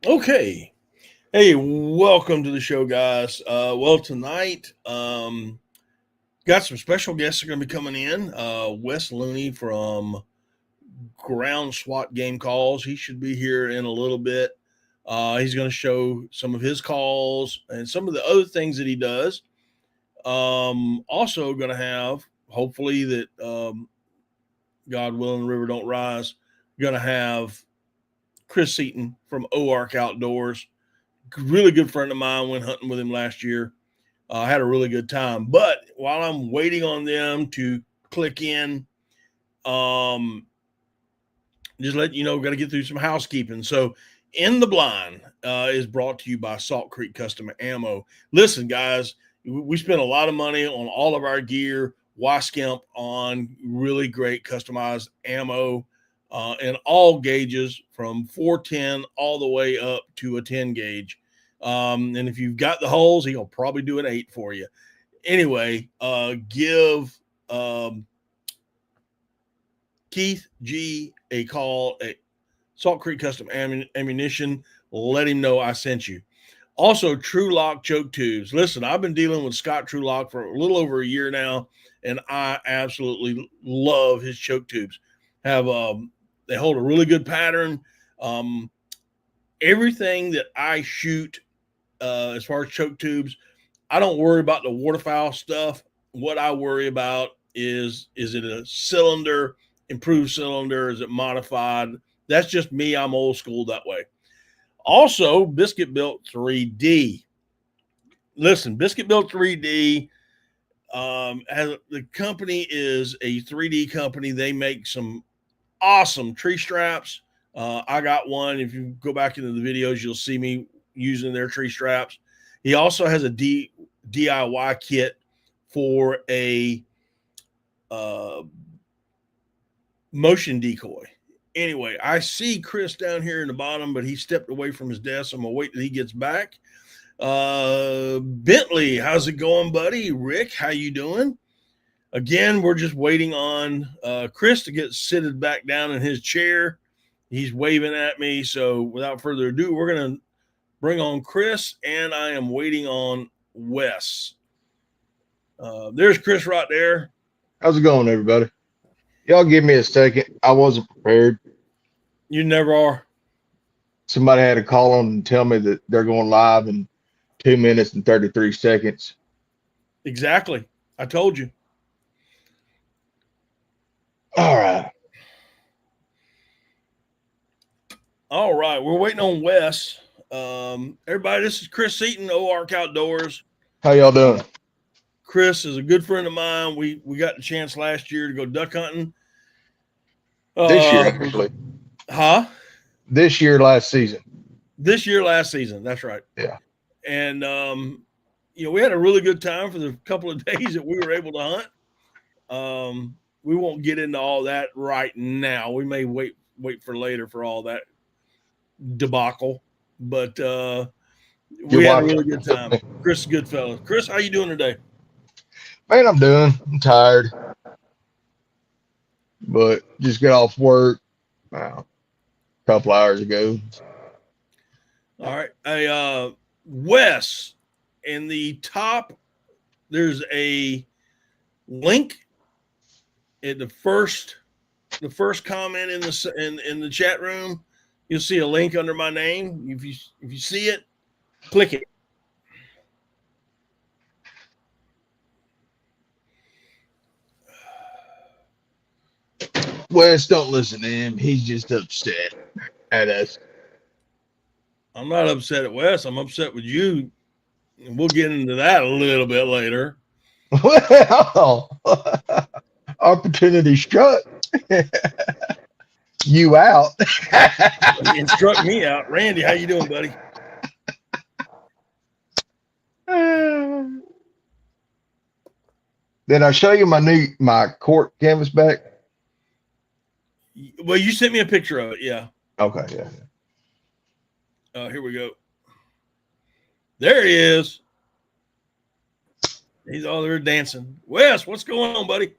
Okay. Hey, welcome to the show, guys. Tonight, got some special guests that are going to be coming in. Wes Looney from Ground Swat Game Calls. He should be here in a little bit. He's going to show some of his calls and some of the other things that he does. Also, going to have, hopefully, that God willing, the river don't rise, going to have Chris Seaton from OArk Outdoors. Really good friend of mine. Went hunting with him last year. Had a really good time. But while I'm waiting on them to click in, just let you know, got to get through some housekeeping. So, In the Blind is brought to you by Salt Creek Custom Ammo. Listen, guys, we spent a lot of money on all of our gear. Why skimp on really great customized ammo in all gauges from 410 all the way up to a 10 gauge. And if you've got the holes, he'll probably do an 8 for you. Anyway, give Keith G a call at Salt Creek Custom Ammunition. Let him know I sent you. Also, True Lock choke tubes. Listen, I've been dealing with Scott True Lock for a little over a year now, and I absolutely love his choke tubes. They hold a really good pattern. Everything that I shoot as far as choke tubes, I don't worry about the waterfowl stuff. What I worry about is it a cylinder, improved cylinder? Is it modified? That's just me. I'm old school that way. Also, Biscuit Built 3D. Listen, Biscuit Built 3D, the company is a 3D company. They make some awesome tree straps. I got one. If you go back into the videos, you'll see me using their tree straps. He also has a DIY kit for a motion decoy. Anyway, I see Chris down here in the bottom, but he stepped away from his desk. I'm going to wait till he gets back. Bentley, how's it going, buddy? Rick, how you doing? Again, we're just waiting on Chris to get seated back down in his chair. He's waving at me. So without further ado, we're going to bring on Chris, and I am waiting on Wes. There's Chris right there. How's it going, everybody? Y'all give me a second. I wasn't prepared. You never are. Somebody had to call on and tell me that they're going live in 2 minutes and 33 seconds. Exactly. I told you. All right. All right. We're waiting on Wes. Everybody, this is Chris Seaton, OArk Outdoors. How y'all doing? Chris is a good friend of mine. We got the chance last year to go duck hunting. This year, actually. Huh? This year, last season. This year, last season. That's right. Yeah. And, we had a really good time for the couple of days that we were able to hunt. We won't get into all that right now. We may wait for later for all that debacle. But we had a really good time. Chris is a good fellow. Chris, how you doing today? Man, I'm tired. But just got off work a couple hours ago. All right. Hey, Wes, in the top, there's a link at the first comment in the chat room. You'll see a link under my name. If you see it, click it. Wes, don't listen to him. He's just upset at us. I'm not upset at Wes. I'm upset with you. And we'll get into that a little bit later. Well, opportunity struck. You out. It struck me out. Randy, how you doing, buddy? Did I show you my court canvas back? Well, you sent me a picture of it. Yeah. Okay. Yeah. Here we go. There he is. He's all there dancing. Wes, what's going on, buddy?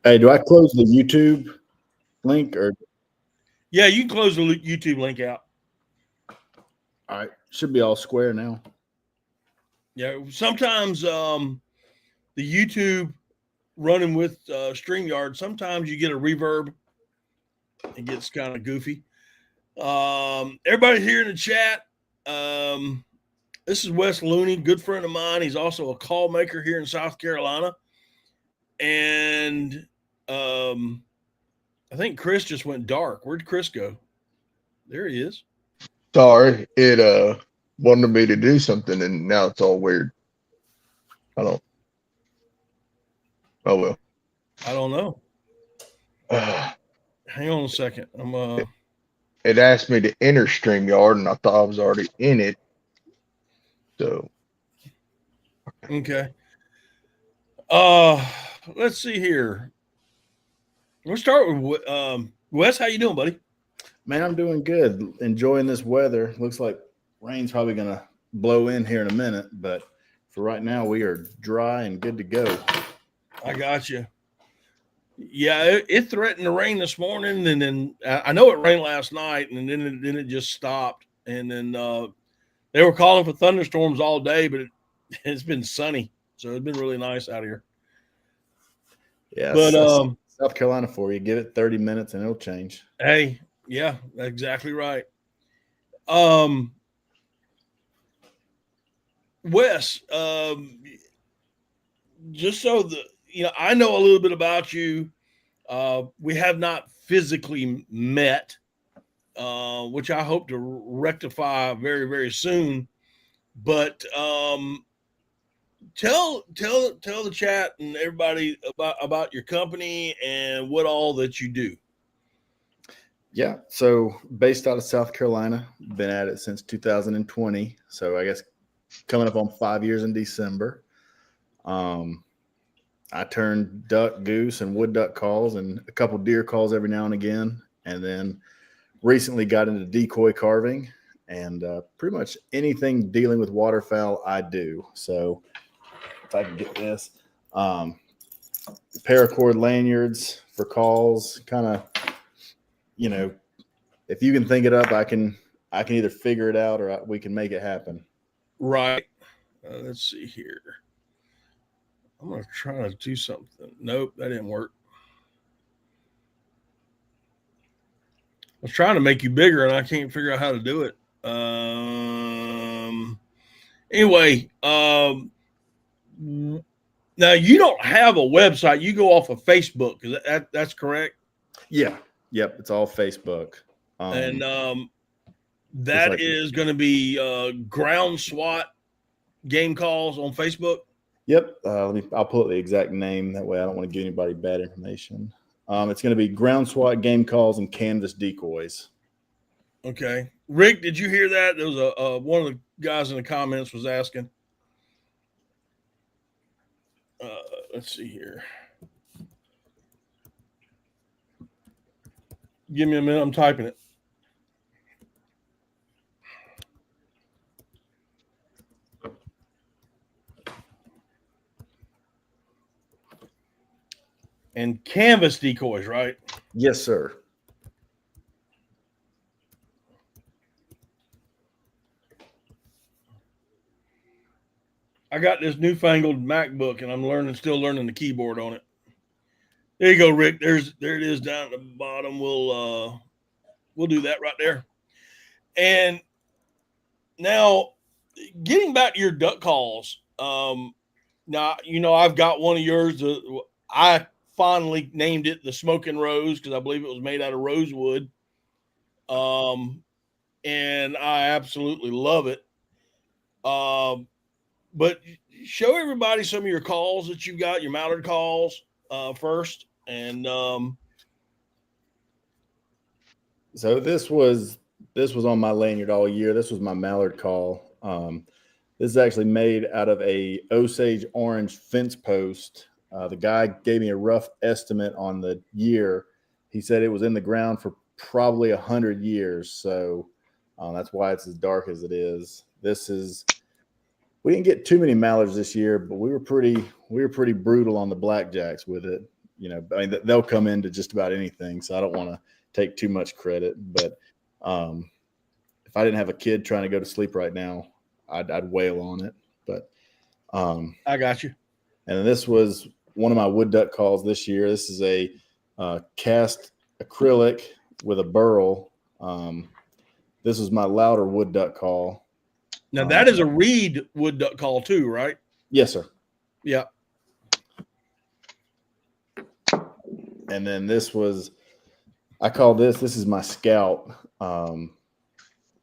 Hey, do I close the YouTube link or? Yeah, you can close the YouTube link out. All right. Should be all square now. Yeah, sometimes the YouTube running with StreamYard, sometimes you get a reverb. It gets kind of goofy. Everybody here in the chat, this is Wes Looney, good friend of mine. He's also a call maker here in South Carolina. And I think Chris just went dark. Where'd Chris go? There he is. Sorry, it wanted me to do something, and now it's all weird. Oh well. I don't know. Hang on a second. It asked me to enter StreamYard, and I thought I was already in it. So okay. Let's see here. We'll start with Wes. How you doing, buddy? Man, I'm doing good. Enjoying this weather. Looks like rain's probably going to blow in here in a minute, but for right now, we are dry and good to go. I got you. Yeah, it threatened to rain this morning, and then I know it rained last night, and then it just stopped. And then they were calling for thunderstorms all day, but it's been sunny, so it's been really nice out here. Yeah, but South Carolina for you. Give it 30 minutes, and it'll change. Hey, yeah, that's exactly right. Wes, just so I know a little bit about you. We have not physically met, which I hope to rectify very, very soon. But tell the chat and everybody about your company and what all that you do. Yeah, so based out of South Carolina, been at it since 2020. So I guess coming up on 5 years in December. I turn duck, goose, and wood duck calls and a couple deer calls every now and again. And then recently got into decoy carving and pretty much anything dealing with waterfowl I do. So if I can get this, paracord lanyards for calls, kind of, if you can think it up, I can either figure it out or we can make it happen. Right. Let's see here. I'm going to try to do something. Nope, that didn't work. I was trying to make you bigger, and I can't figure out how to do it. Anyway, now you don't have a website. You go off of Facebook. That's correct? Yeah. Yep. It's all Facebook. And that is going to be ground SWAT game calls on Facebook. Yep. I'll pull up the exact name. That way I don't want to give anybody bad information. It's going to be ground SWAT game calls and canvas decoys. Okay. Rick, did you hear that? There was one of the guys in the comments was asking. Let's see here. Give me a minute. I'm typing it. And canvas decoys, right? Yes, sir. I got this newfangled MacBook, and I'm still learning the keyboard on it. There you go, Rick. There it is down at the bottom. We'll do that right there. And now, getting back to your duck calls. Now I've got one of yours. I fondly named it the Smoking Rose because I believe it was made out of rosewood. And I absolutely love it. But show everybody some of your calls that you got, your mallard calls first. And so this was on my lanyard all year. This was my mallard call. This is actually made out of a Osage orange fence post. The guy gave me a rough estimate on the year. He said it was in the ground for probably 100 years. So that's why it's as dark as it is. We didn't get too many mallards this year, but we were pretty brutal on the blackjacks with it. They'll come into just about anything. So I don't want to take too much credit, but if if I didn't have a kid trying to go to sleep right now, I'd wail on it. But I got you. and then this was one of my wood duck calls this year. This is a cast acrylic with a burl. This is my louder wood duck call. Now that is a reed wood duck call too, right? Yes, sir. Yeah. And then I call this is my Scout.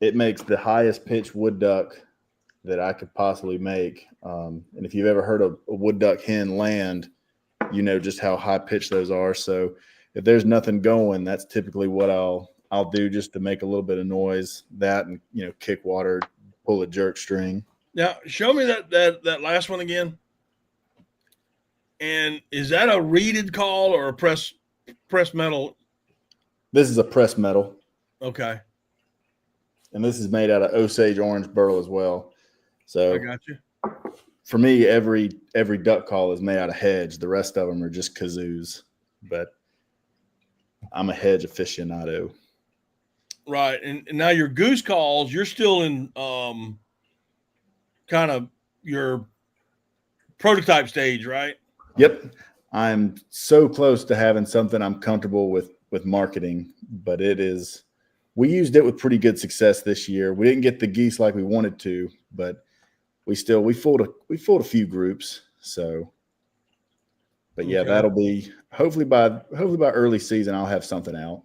It makes the highest pitch wood duck that I could possibly make. And if you've ever heard a wood duck hen land, you know just how high pitched those are. So if there's nothing going, that's typically what I'll do just to make a little bit of noise. That and kick water, pull a jerk string. Now show me that last one again. And is that a reeded call or a press metal? This is a press metal. Okay. And this is made out of Osage orange burl as well. So I got you. For me, every duck call is made out of hedge. The rest of them are just kazoos. But I'm a hedge aficionado. Right. And now your goose calls, you're still in kind of your prototype stage, right? Yep. I'm so close to having something I'm comfortable with marketing, but we used it with pretty good success this year. We didn't get the geese like we wanted to, but we fooled a few groups. So, but yeah, that'll be hopefully by early season, I'll have something out.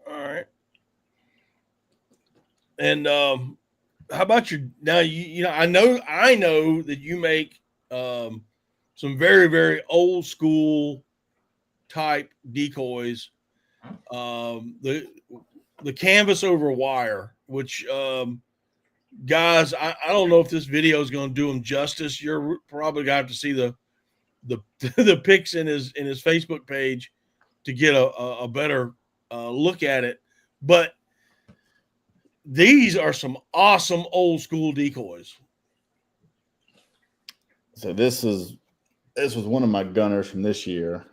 All right. And how about now I know that you make some very, very old school type decoys, the canvas over wire, which guys, I don't know if this video is going to do him justice. You're probably going to have to see the pics in his Facebook page to get a better look at it. But these are some awesome old school decoys. So this was one of my gunners from this year.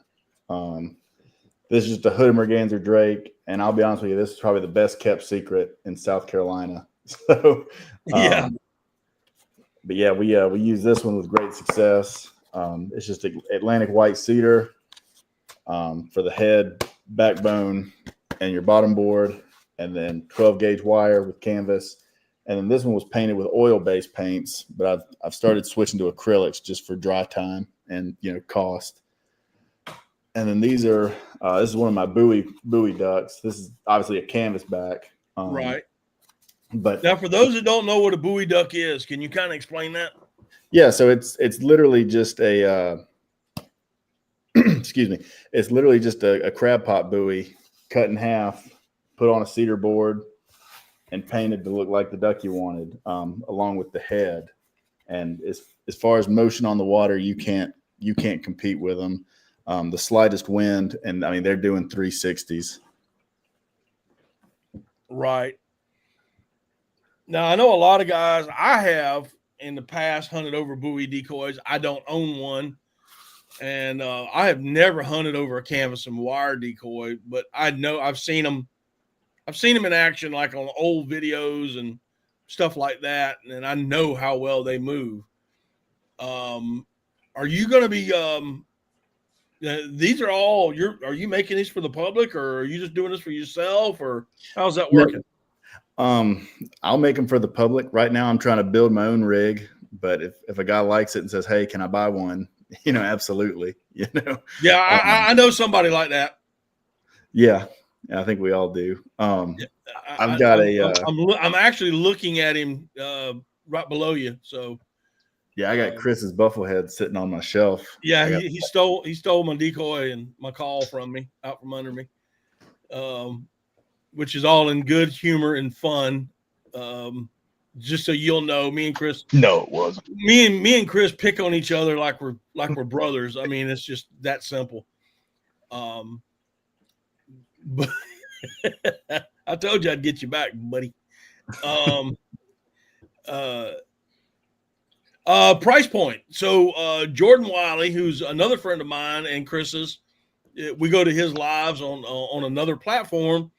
This is just a hooded merganser drake, and I'll be honest with you, this is probably the best kept secret in South Carolina. So yeah. But yeah, we use this one with great success. It's just Atlantic white cedar for the head, backbone, and your bottom board, and then 12 gauge wire with canvas. And then this one was painted with oil-based paints, but I've started switching to acrylics just for dry time and cost. And then these are this is one of my buoy ducks. This is obviously a canvas back, Right. But Now, for those that don't know what a buoy duck is, can you kind of explain that? yeah, so it's literally just a excuse me, it's literally just a crab pot buoy cut in half, put on a cedar board, and painted to look like the duck you wanted, along with the head. And as far as motion on the water, you can't compete with them. The slightest wind, and I mean they're doing 360s. Right. Now, I know a lot of guys, I have in the past hunted over buoy decoys. I don't own one. And I have never hunted over a canvas and wire decoy, but I know I've seen them in action, like on old videos and stuff like that. And I know how well they move. Are you going to be, these are all are you making these for the public, or are you just doing this for yourself, or how's that working? I'll make them for the public. Right now I'm trying to build my own rig, but if a guy likes it and says, hey, can I buy one? Absolutely. Yeah, I know somebody like that. Yeah, I think we all do. I'm actually looking at him right below you. So yeah, I got Chris's bufflehead sitting on my shelf. Yeah, he stole my decoy and my call from me, out from under me, which is all in good humor and fun. Just so you'll know, me and Chris. No, it wasn't. Me and Chris pick on each other like we're brothers. I mean, it's just that simple. But I told you I'd get you back, buddy. Price point. So Jordan Wiley, who's another friend of mine and Chris's, we go to his lives on another platform.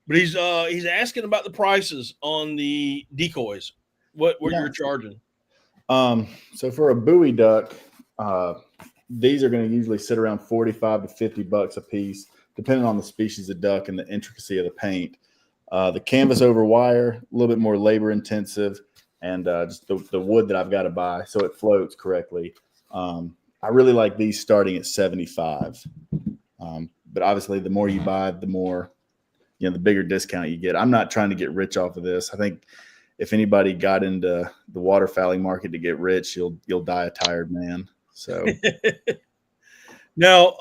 But he's asking about the prices on the decoys. What you're charging? So for a buoy duck, these are going to usually sit around $45 to $50 a piece, depending on the species of duck and the intricacy of the paint. The canvas over wire, a little bit more labor intensive, and just the wood that I've got to buy so it floats correctly. I really like these starting at 75. But obviously, the more you buy, the more, the bigger discount you get. I'm not trying to get rich off of this. I think if anybody got into the waterfowling market to get rich, you'll die a tired man. So now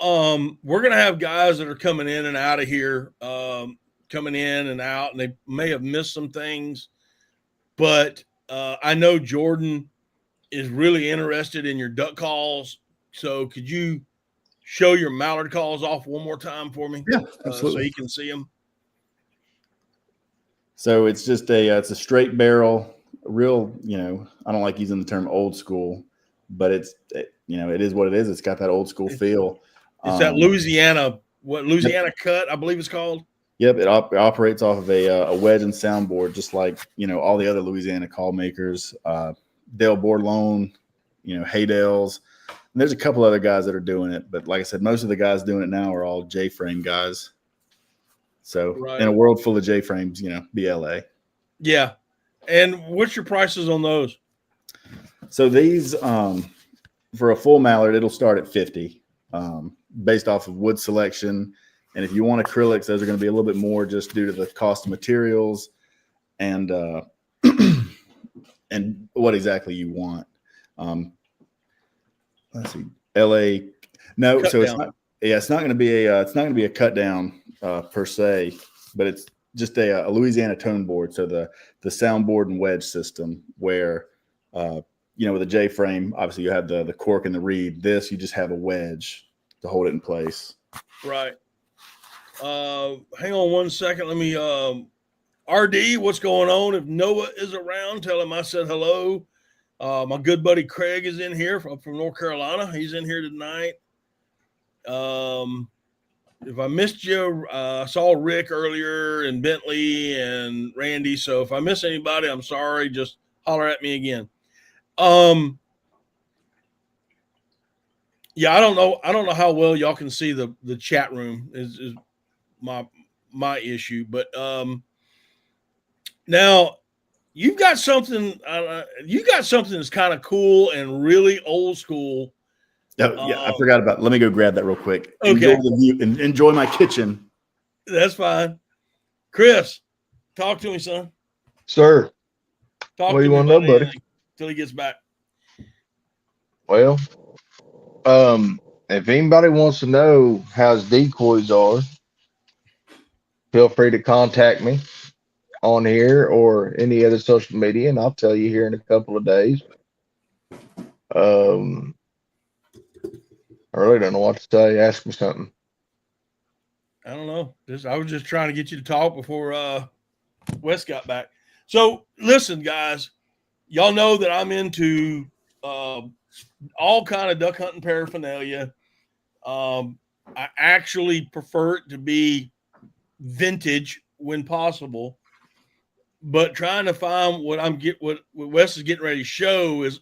we're going to have guys that are coming in and out of here, coming in and out, and they may have missed some things, but I know Jordan is really interested in your duck calls. So could you show your mallard calls off one more time for me? Yeah, absolutely. So he can see them. So it's just it's a straight barrel, real, I don't like using the term old school, but it is what it is. It's got that old school feel. It's that Louisiana cut, I believe it's called. Yep. It operates off of a wedge and soundboard, just like, all the other Louisiana call makers, Dale Bourdelon, Haydale's. And there's a couple other guys that are doing it, but like I said, most of the guys doing it now are all J-frame guys. So in a world full of J-frames, BLA. Yeah. And what's your prices on those? So these, for a full mallard, it'll start at 50, based off of wood selection. And if you want acrylics, those are going to be a little bit more just due to the cost of materials and and what exactly you want. Let's see, LA. No, cut so down. It's not. Yeah, it's not going to be a cut down per se, but it's just a Louisiana tone board. So the soundboard and wedge system, where with a J frame, obviously you have the cork and the reed. This you just have a wedge to hold it in place. Right. Hang on one second. Let me. RD, what's going on? If Noah is around, tell him I said hello. My good buddy Craig is in here from North Carolina. He's in here tonight. If I missed you, I saw Rick earlier and Bentley and Randy. So if I miss anybody, I'm sorry. Just holler at me again. Yeah, I don't know how well y'all can see the chat room is my issue, but now you've got something. You got something that's kind of cool and really old school. Oh, yeah, I forgot about it. Let me go grab that real quick. Okay. Enjoy my kitchen. That's fine. Chris, talk to me, son. Sir. Talk what to do you me want to know, buddy? Till he gets back. Well, if anybody wants to know how his decoys are, feel free to contact me on here or any other social media, and I'll tell you here in a couple of days. I really don't know what to tell you. Ask me something. I don't know. I was just trying to get you to talk before Wes got back. So listen, guys, y'all know that I'm into all kind of duck hunting paraphernalia. I actually prefer it to be vintage when possible, but trying to find what Wes is getting ready to show is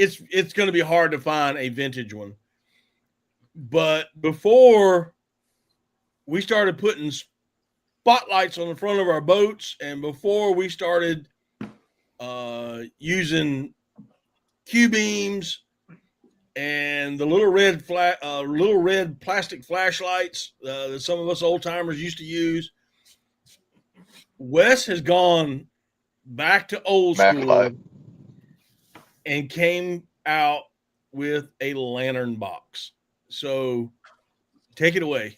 it's going to be hard to find a vintage one. But before we started putting spotlights on the front of our boats, and before we started using Q-beams and the little red plastic flashlights that some of us old timers used to use, Wes has gone back to old school and came out with a lantern box. So take it away.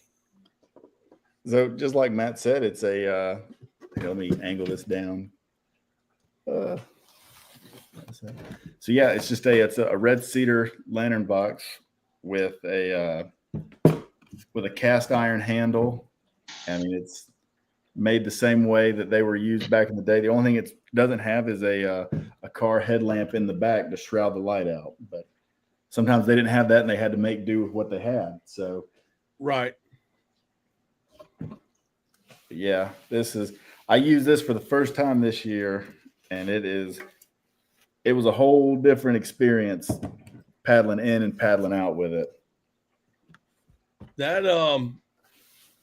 So just like Matt said, it's a let me angle this down. So yeah, it's just it's a red cedar lantern box with a cast iron handle. I mean, it's made the same way that they were used back in the day. The only thing it doesn't have is a car headlamp in the back to shroud the light out. But sometimes they didn't have that, and they had to make do with what they had. So right. Yeah, I used this for the first time this year, and it was a whole different experience paddling in and paddling out with it. That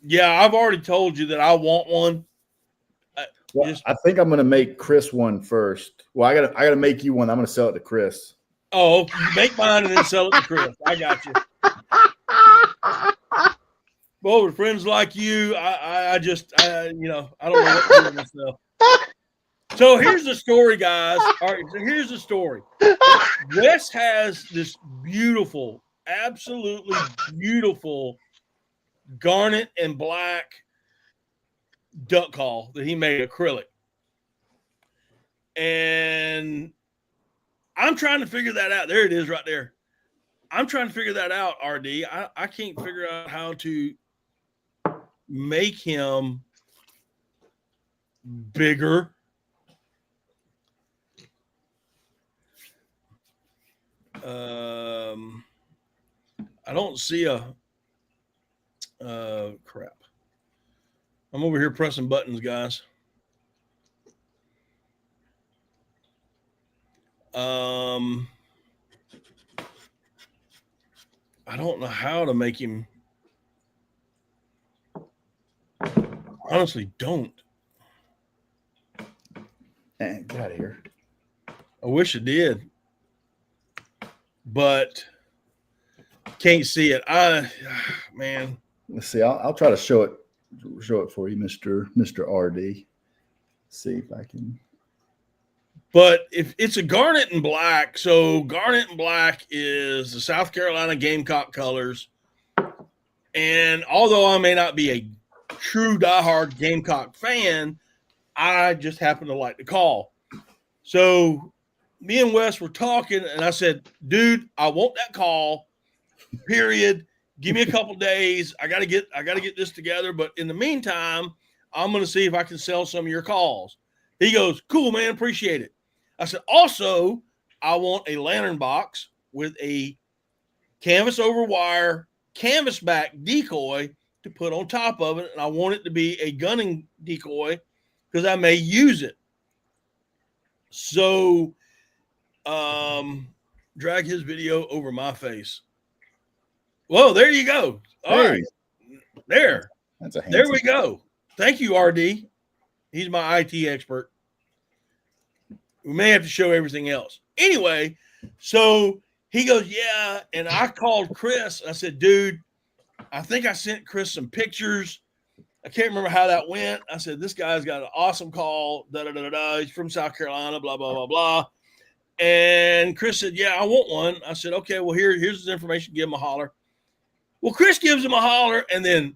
yeah, I've already told you that I want one. Well, I think I'm gonna make Chris one first. Well, I gotta make you one. I'm gonna sell it to Chris. Oh, you make mine and then sell it to Chris. I got you. Well, with friends like you, I don't know what to do with myself. So here's the story, guys. All right, so here's the story. Wes has this beautiful, absolutely beautiful garnet and black duck call that he made acrylic. And I'm trying to figure that out. There it is right there. I'm trying to figure that out, RD. I can't figure out how to make him bigger. I don't see crap. I'm over here pressing buttons, guys. I don't know how to make him. Honestly, don't. Get out of here. I wish I did, but can't see it. Man. Let's see. I'll try to show it for you, Mr. RD. See if I can. But if it's a garnet and black, so garnet and black is the South Carolina Gamecock colors. And although I may not be a true diehard Gamecock fan, I just happen to like the call. So me and Wes were talking, and I said, dude, I want that call, period. Give me a couple days. I gotta get this together. But in the meantime, I'm gonna see if I can sell some of your calls. He goes, cool, man, appreciate it. I said, also, I want a lantern box with a canvas over wire, canvas back decoy to put on top of it. And I want it to be a gunning decoy because I may use it. So drag his video over my face. Whoa, there you go. All right. There. There we go. Thank you, RD. He's my IT expert. We may have to show everything else. Anyway, so he goes, yeah. And I called Chris. I said, dude, I think I sent Chris some pictures. I can't remember how that went. I said, this guy's got an awesome call. He's from South Carolina, blah, blah, blah, blah. And Chris said, yeah, I want one. I said, okay, well, here's his information. Give him a holler. Well, Chris gives him a holler, and then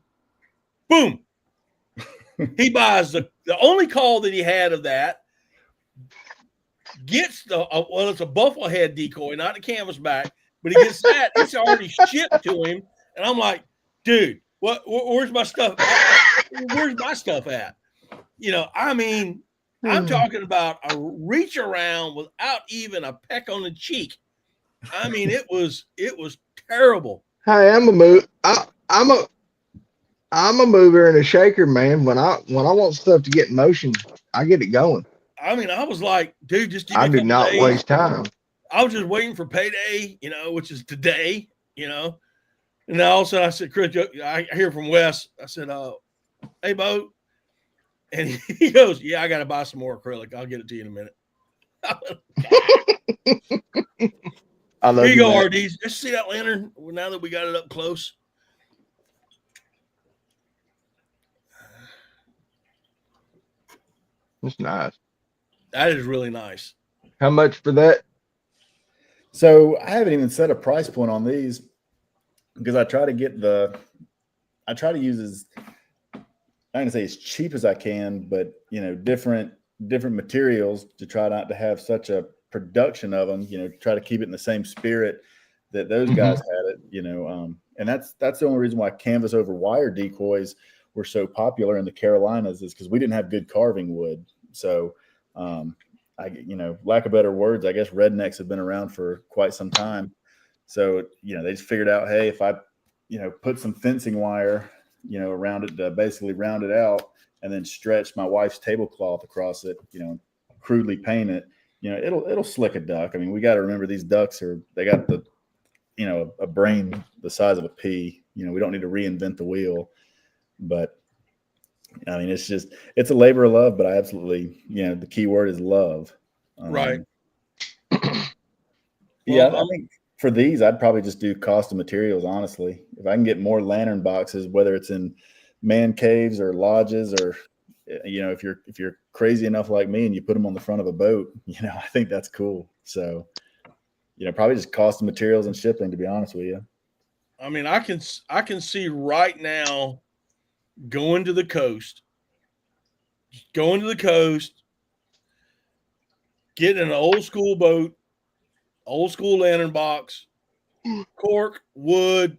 boom, he buys the only call that he had of that. Gets it's a buffalo head decoy, not a canvas back, but he gets that. It's already shipped to him. And I'm like, dude, where's my stuff? Where's my stuff at? I'm talking about a reach around without even a peck on the cheek. I mean, it was terrible. Hey, I'm a mover and a shaker, man. When I want stuff to get in motion, I get it going. I mean, I was like, dude, just give me I do not days. waste time. I was just waiting for payday, which is today, And then all of a sudden I said, Chris, I hear from Wes. I said, hey, Bo. And he goes, yeah, I got to buy some more acrylic. I'll get it to you in a minute. I love Here you go, man. RDs. Just see that lantern now that we got it up close. It's nice. That is really nice. How much for that? So I haven't even set a price point on these because I try to use as, I'm going to say as cheap as I can, but different materials to try not to have such a production of them, try to keep it in the same spirit that those guys had it, and that's the only reason why canvas over wire decoys were so popular in the Carolinas is because we didn't have good carving wood. So, lack of better words, I guess rednecks have been around for quite some time. So, they just figured out, hey, if I, put some fencing wire, around it to basically round it out, and then stretch my wife's tablecloth across it, crudely paint it, it'll slick a duck. I mean, we got to remember these ducks they got the, a brain the size of a pea. We don't need to reinvent the wheel, but I mean, it's a labor of love, but I absolutely, the key word is love. Right. Yeah, I think for these, I'd probably just do cost of materials, honestly. If I can get more lantern boxes, whether it's in man caves or lodges, or if you're crazy enough like me and you put them on the front of a boat, I think that's cool. So, probably just cost of materials and shipping, to be honest with you. I mean, I can see right now going to the coast, getting an old school boat, old school lantern box, cork, wood,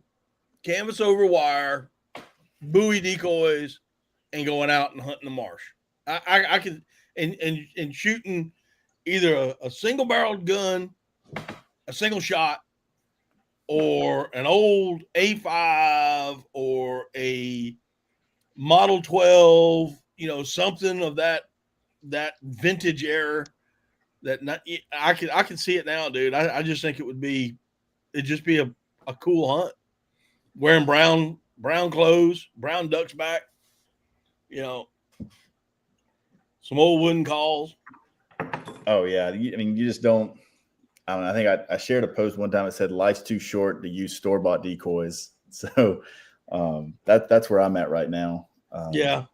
canvas over wire, buoy decoys, and going out and hunting the marsh. I can and shooting either a single barreled gun, a single shot, or an old A5 or a Model 12, something of that vintage era. I can see it now, dude. I just think it'd just be a cool hunt. Wearing brown clothes, brown duck's back, some old wooden calls. Oh yeah. You just don't. I don't know. I think I shared a post one time that said life's too short to use store-bought decoys. So that's where I'm at right now. Yeah.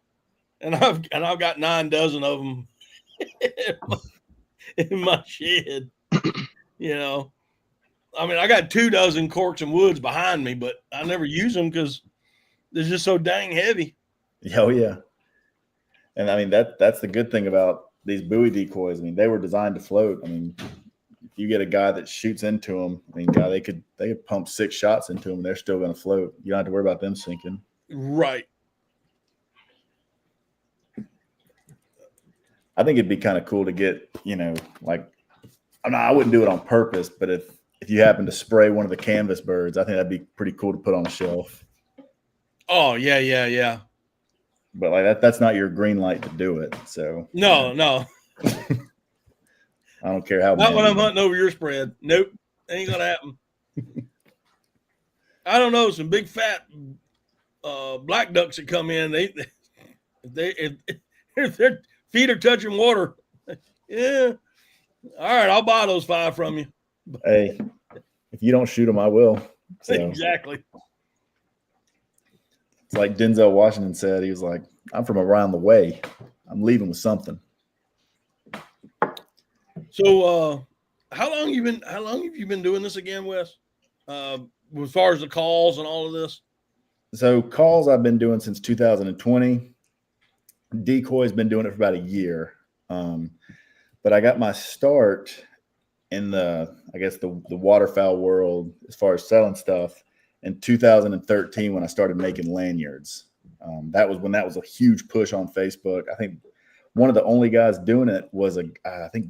And I've got 9 dozen of them in my shed. I mean, I got 2 dozen corks and woods behind me, but I never use them because they're just so dang heavy. Oh yeah. And I mean, that's the good thing about these buoy decoys. I mean, they were designed to float. I mean, if you get a guy that shoots into them, I mean, they could pump 6 shots into them and they're still going to float. You don't have to worry about them sinking. Right. I think it'd be kind of cool to get, I wouldn't do it on purpose, but if you happen to spray one of the canvas birds, I think that'd be pretty cool to put on a shelf. Oh, yeah. But like that's not your green light to do it. So no. I don't care how. Not when I'm hunting over your spread. Nope, ain't gonna happen. I don't know, some big fat black ducks that come in. If their feet are touching water, yeah. All right, I'll buy those 5 from you. Hey, if you don't shoot them, I will. So. Exactly. It's like Denzel Washington said. He was like, "I'm from around the way. I'm leaving with something." So, how long have you been doing this again, Wes? As far as the calls and all of this. So calls I've been doing since 2020. Decoy's been doing it for about a year. But I got my start in the waterfowl world as far as selling stuff in 2013 when I started making lanyards. That was a huge push on Facebook. I think one of the only guys doing it was I think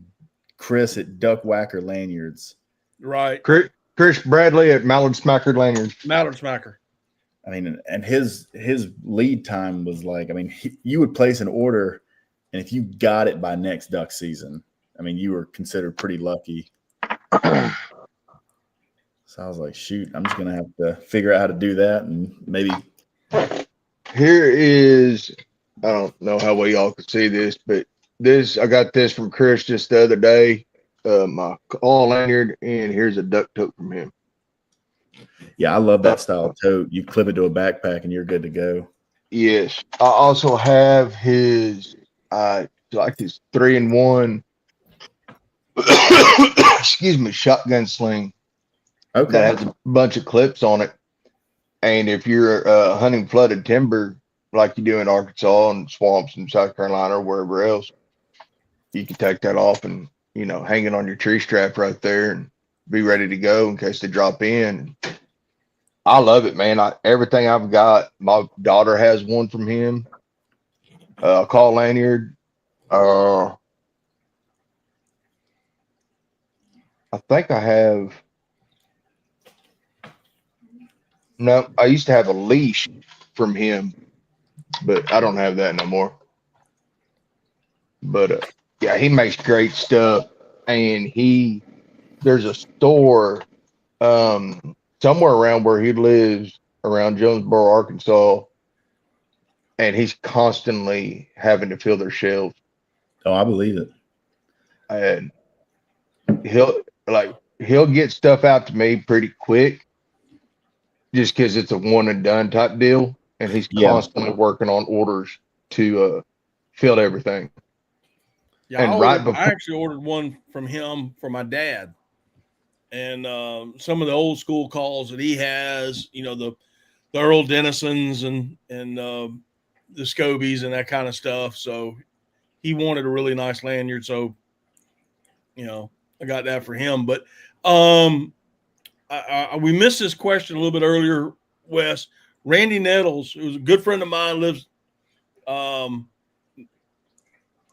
Chris at Duck Whacker Lanyards. Right. Chris Bradley at Mallard Smacker Lanyards. Mallard Smacker. I mean, and his lead time was like, I mean, you would place an order, and if you got it by next duck season, I mean, you were considered pretty lucky. So I was like, shoot, I'm just gonna have to figure out how to do that, and maybe. Here is, I don't know how well y'all can see this, but I got this from Chris just the other day. My all lanyard, and here's a duck tote from him. Yeah, I love that style of tote. You clip it to a backpack and you're good to go. Yes. I also have his 3-in-1 excuse me, shotgun sling. Okay. That has a bunch of clips on it. And if you're hunting flooded timber like you do in Arkansas and swamps in South Carolina or wherever else, you can take that off and, hang it on your tree strap right there and be ready to go in case they drop in. I love it, man. Everything I've got, my daughter has one from him. A call lanyard. I think I have. No, I used to have a leash from him, but I don't have that no more. But yeah, he makes great stuff, and there's a store somewhere around where he lives, around Jonesboro, Arkansas, and he's constantly having to fill their shelves. Oh, I believe it. And he'll get stuff out to me pretty quick, just because it's a one and done type deal, and he's Yeah. constantly working on orders to fill everything. Yeah, And I actually ordered one from him for my dad, and some of the old school calls that he has, the Earl Dennisons and the Scobies and that kind of stuff. So he wanted a really nice lanyard, so I got that for him. But we missed this question a little bit earlier, Wes. Randy Nettles, who's a good friend of mine, lives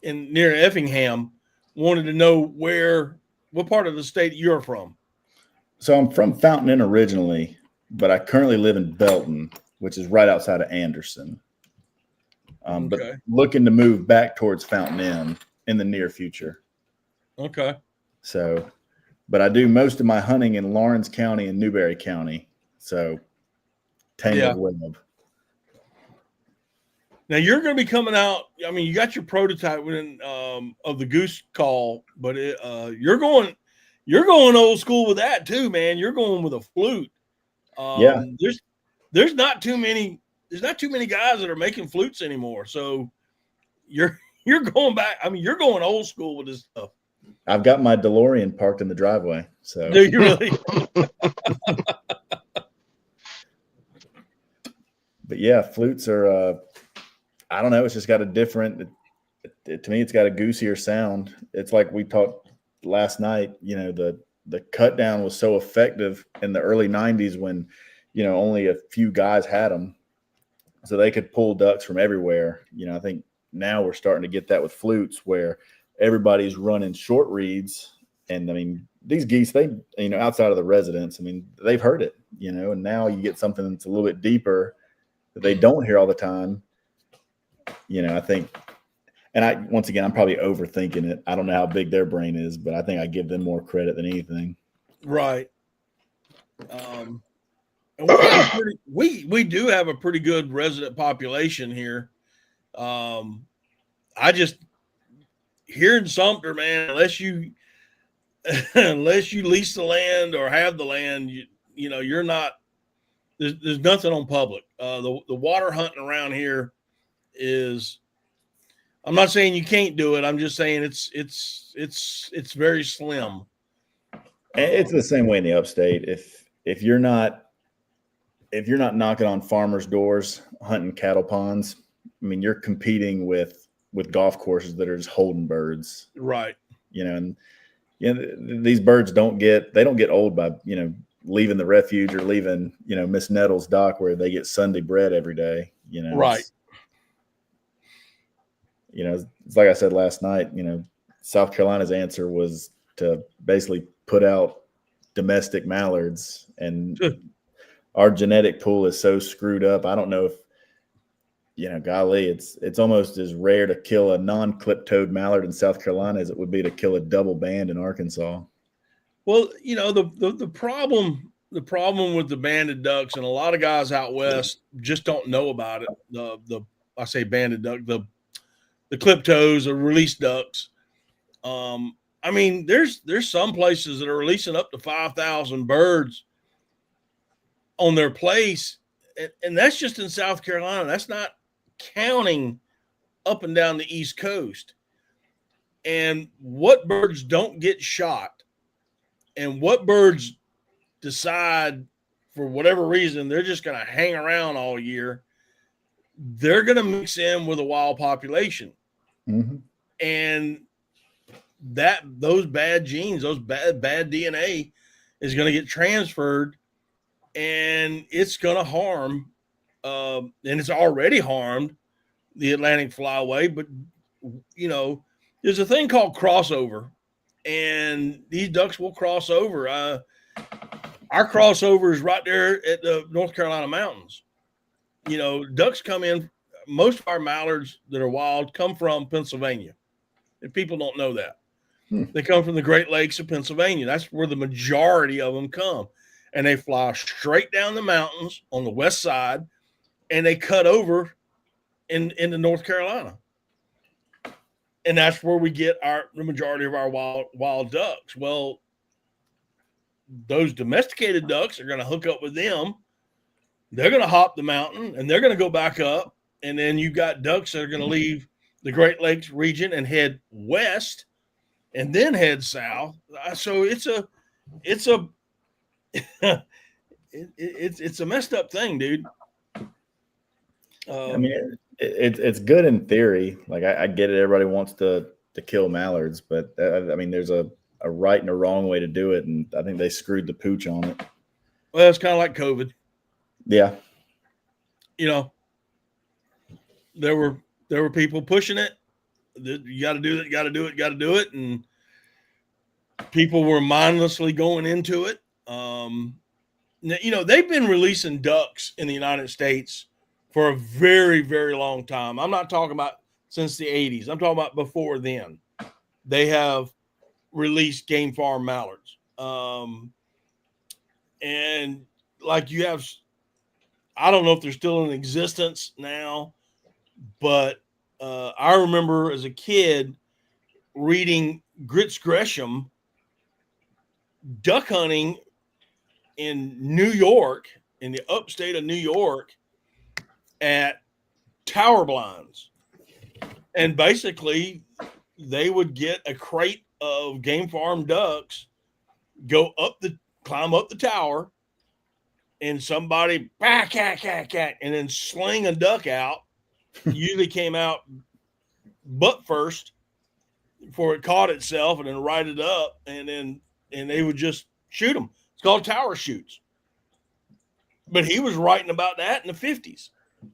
in near Effingham, wanted to know what part of the state you're from. So I'm from Fountain Inn originally, but I currently live in Belton, which is right outside of Anderson. Okay. But looking to move back towards Fountain Inn in the near future. Okay. So, but I do most of my hunting in Lawrence County and Newberry County. So, tangled web. Now you're going to be coming out. I mean, you got your prototype of the goose call, but you're going old school with that too, man. You're going with a flute. Yeah. There's not too many guys that are making flutes anymore. So you're going back. I mean, you're going old school with this stuff. I've got my DeLorean parked in the driveway. So do you really? But yeah, flutes are. I don't know. It's just got a different. To me, it's got a goosier sound. It's like we talked last night. The cut down was so effective in the early '90s when only a few guys had them, so they could pull ducks from everywhere. I think now we're starting to get that with flutes where everybody's running short reeds, and I mean these geese, they outside of the residents, I mean they've heard it, and now you get something that's a little bit deeper that they don't hear all the time. I think, and I'm probably overthinking it. I don't know how big their brain is, but I think I give them more credit than anything. Right. And we do have a pretty good resident population here. I just here in Sumter, man, unless you lease the land or have the land, you're not. There's nothing on public. The water hunting around here is. I'm not saying you can't do it. I'm just saying it's very slim. It's the same way in the upstate. If you're not knocking on farmers' doors, hunting cattle ponds, I mean, you're competing with golf courses that are just holding birds, right? And these birds don't get old by leaving the refuge or leaving Miss Nettles' dock where they get Sunday bread every day. Right. It's like I said last night. South Carolina's answer was to basically put out domestic mallards, and our genetic pool is so screwed up. I don't know if golly, it's almost as rare to kill a non-clip-toed mallard in South Carolina as it would be to kill a double band in Arkansas. Well, the problem with the banded ducks, and a lot of guys out west just don't know about it. I say banded duck, the clip toes or release ducks. I mean, there's some places that are releasing up to 5,000 birds on their place, and that's just in South Carolina. That's not counting up and down the East Coast. And what birds don't get shot, and what birds decide for whatever reason they're just going to hang around all year, they're going to mix in with a wild population. Mm-hmm. And those bad genes, those bad DNA is going to get transferred, and it's going to harm, and it's already harmed the Atlantic flyway. But there's a thing called crossover, and these ducks will cross over. Our crossover is right there at the North Carolina mountains. Ducks come in. Most of our mallards that are wild come from Pennsylvania. And people don't know that. They come from the Great Lakes of Pennsylvania. That's where the majority of them come. And they fly straight down the mountains on the west side, and they cut over into North Carolina. And that's where we get the majority of our wild ducks. Well, those domesticated ducks are going to hook up with them. They're going to hop the mountain, and they're going to go back up. And then you've got ducks that are going to leave the Great Lakes region and head west, and then head south. So it's a it's a messed up thing, dude. I mean, it's good in theory. Like I get it. Everybody wants to kill mallards, but I mean, there's a right and a wrong way to do it, and I think they screwed the pooch on it. Well, it's kind of like COVID. Yeah. You know, there were people pushing it. You got to do it. Got to do it. Got to do it. And people were mindlessly going into it. You know, they've been releasing ducks in the United States for a very, very long time. I'm not talking about since the 80s. I'm talking about before then. They have released game farm mallards. And like you have, I don't know if they're still in existence now, but I remember as a kid reading Grits Gresham duck hunting in New York, in the upstate of New York, at tower blinds. And basically, they would get a crate of game farm ducks, climb up the tower, and somebody, and then sling a duck out. Usually came out butt first before it caught itself, and then ride it up, and they would just shoot them. It's called tower shoots. But he was writing about that in the 50s.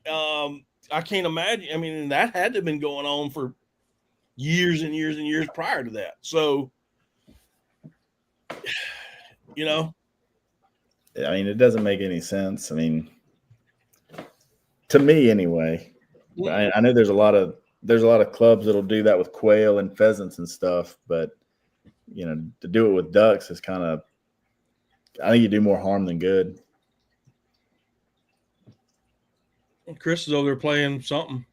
I can't imagine. I mean, that had to have been going on for years and years and years prior to that. So, you know. I mean, it doesn't make any sense. I mean, to me anyway. I know there's a lot of clubs that'll do that with quail and pheasants and stuff, but you know, to do it with ducks is kind of, I think you do more harm than good. Chris is over there playing something.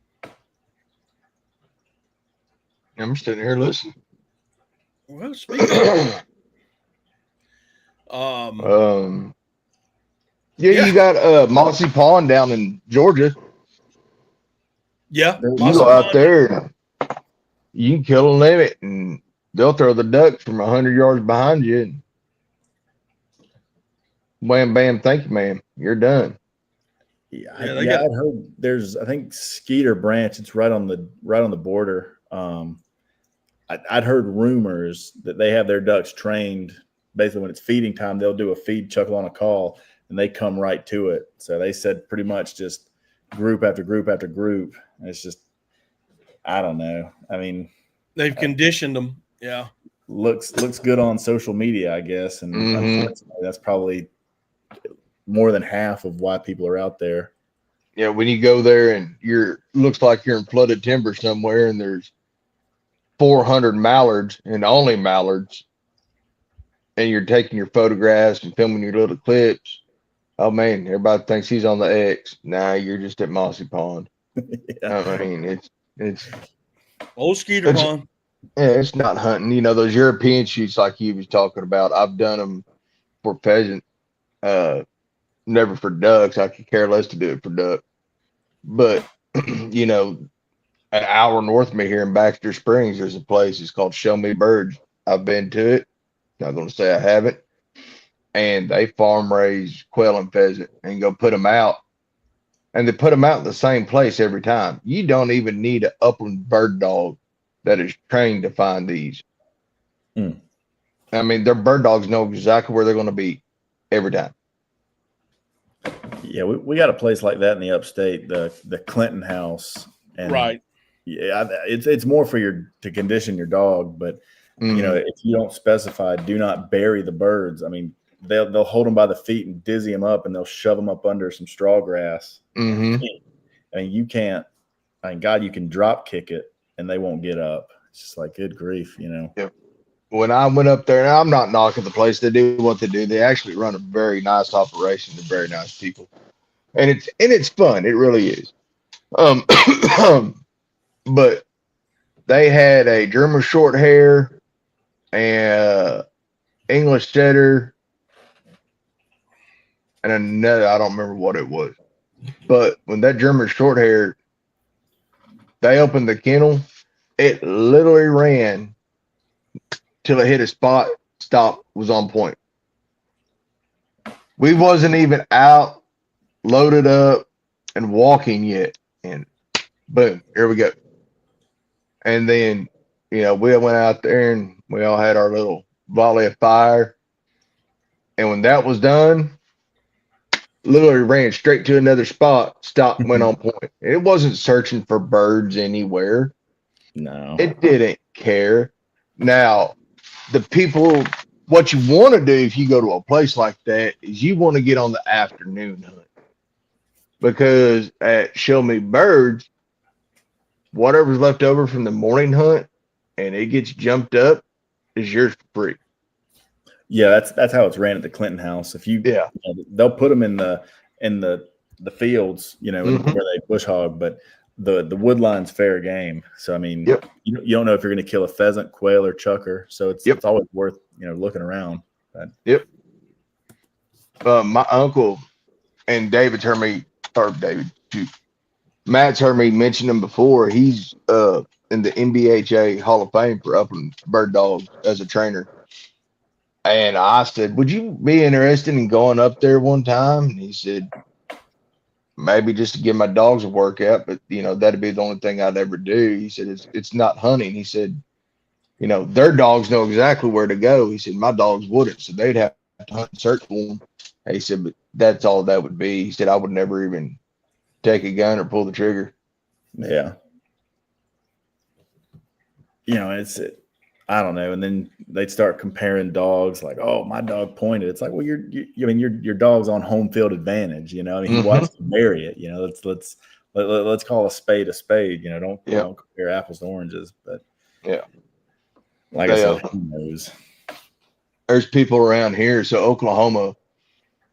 I'm sitting here listening. Well, speaking yeah, you got Mossy Pond down in Georgia. Yeah, You go out there, you can kill a limit, and they'll throw the ducks from 100 yards behind you. And wham, bam, thank you, ma'am. You're done. Yeah, I'd heard there's, I think Skeeter Branch. It's right on the border. I'd heard rumors that they have their ducks trained. Basically, when it's feeding time, they'll do a feed chuckle on a call, and they come right to it. So they said pretty much just group after group after group. And it's just, I don't know. I mean, they've conditioned them. Yeah, looks good on social media, I guess, and unfortunately, that's probably more than half of why people are out there. Yeah, when you go there and looks like you're in flooded timber somewhere, and there's 400 mallards and only mallards, and you're taking your photographs and filming your little clips. Oh man, everybody thinks he's on the X. Nah, you're just at Mossy Pond. Yeah. I mean, it's old Skeeter Pond. Yeah, it's not hunting. You know, those European shoots like he was talking about, I've done them for pheasant, never for ducks. I could care less to do it for duck. But, you know, an hour north of me here in Baxter Springs, there's a place. It's called Show Me Birds. I've been to it. Not going to say I haven't. And they farm raise quail and pheasant and go put them out. And they put them out in the same place every time. You don't even need an upland bird dog that is trained to find these. I mean, their bird dogs know exactly where they're going to be every time. Yeah, we got a place like that in the upstate, the Clinton House. And right. Yeah, it's more for to condition your dog, but you know, if you don't specify, do not bury the birds. I mean, they'll hold them by the feet and dizzy them up, and they'll shove them up under some straw grass. I mean, you can't. I mean, God, you can drop kick it, and they won't get up. It's just like, good grief, Yep. When I went up there, and I'm not knocking the place, they do what they do. They actually run a very nice operation. They're very nice people, and it's fun. It really is. Um, but they had a German short hair and English setter and another. I don't remember what it was. But when that German short hair, they opened the kennel, it literally ran till it hit a spot. Stop, was on point. We wasn't even out, loaded up, and walking yet, and boom, here we go. And then, we went out there and we all had our little volley of fire. And when that was done, literally ran straight to another spot, stopped, went on point. It wasn't searching for birds anywhere. No. It didn't care. Now, the people, what you want to do if you go to a place like that is you want to get on the afternoon hunt. Because at Show Me Birds, whatever's left over from the morning hunt and it gets jumped up is yours for free. Yeah, that's how it's ran at the Clinton house. If they'll put them in the fields, where they bush hog, but the wood line's fair game. So I mean, you don't know if you're going to kill a pheasant, quail, or chucker. So it's always worth looking around. But. Yep. My uncle and David's heard me, or Matt's heard me mention him before. He's in the NBHA Hall of Fame for upping bird dogs as a trainer. And I said, would you be interested in going up there one time? And he said, maybe just to give my dogs a workout, but that'd be the only thing I'd ever do. He said, it's not hunting. He said, their dogs know exactly where to go. He said, my dogs wouldn't, so they'd have to hunt and search for them. He said, but that's all that would be. He said, I would never even take a gun or pull the trigger. Yeah. I don't know. And then they'd start comparing dogs like, oh, my dog pointed. It's like, well, your dog's on home field advantage. He wants to bury it. Let's call a spade a spade. Don't compare apples to oranges. But like I said, who knows? There's people around here. So Oklahoma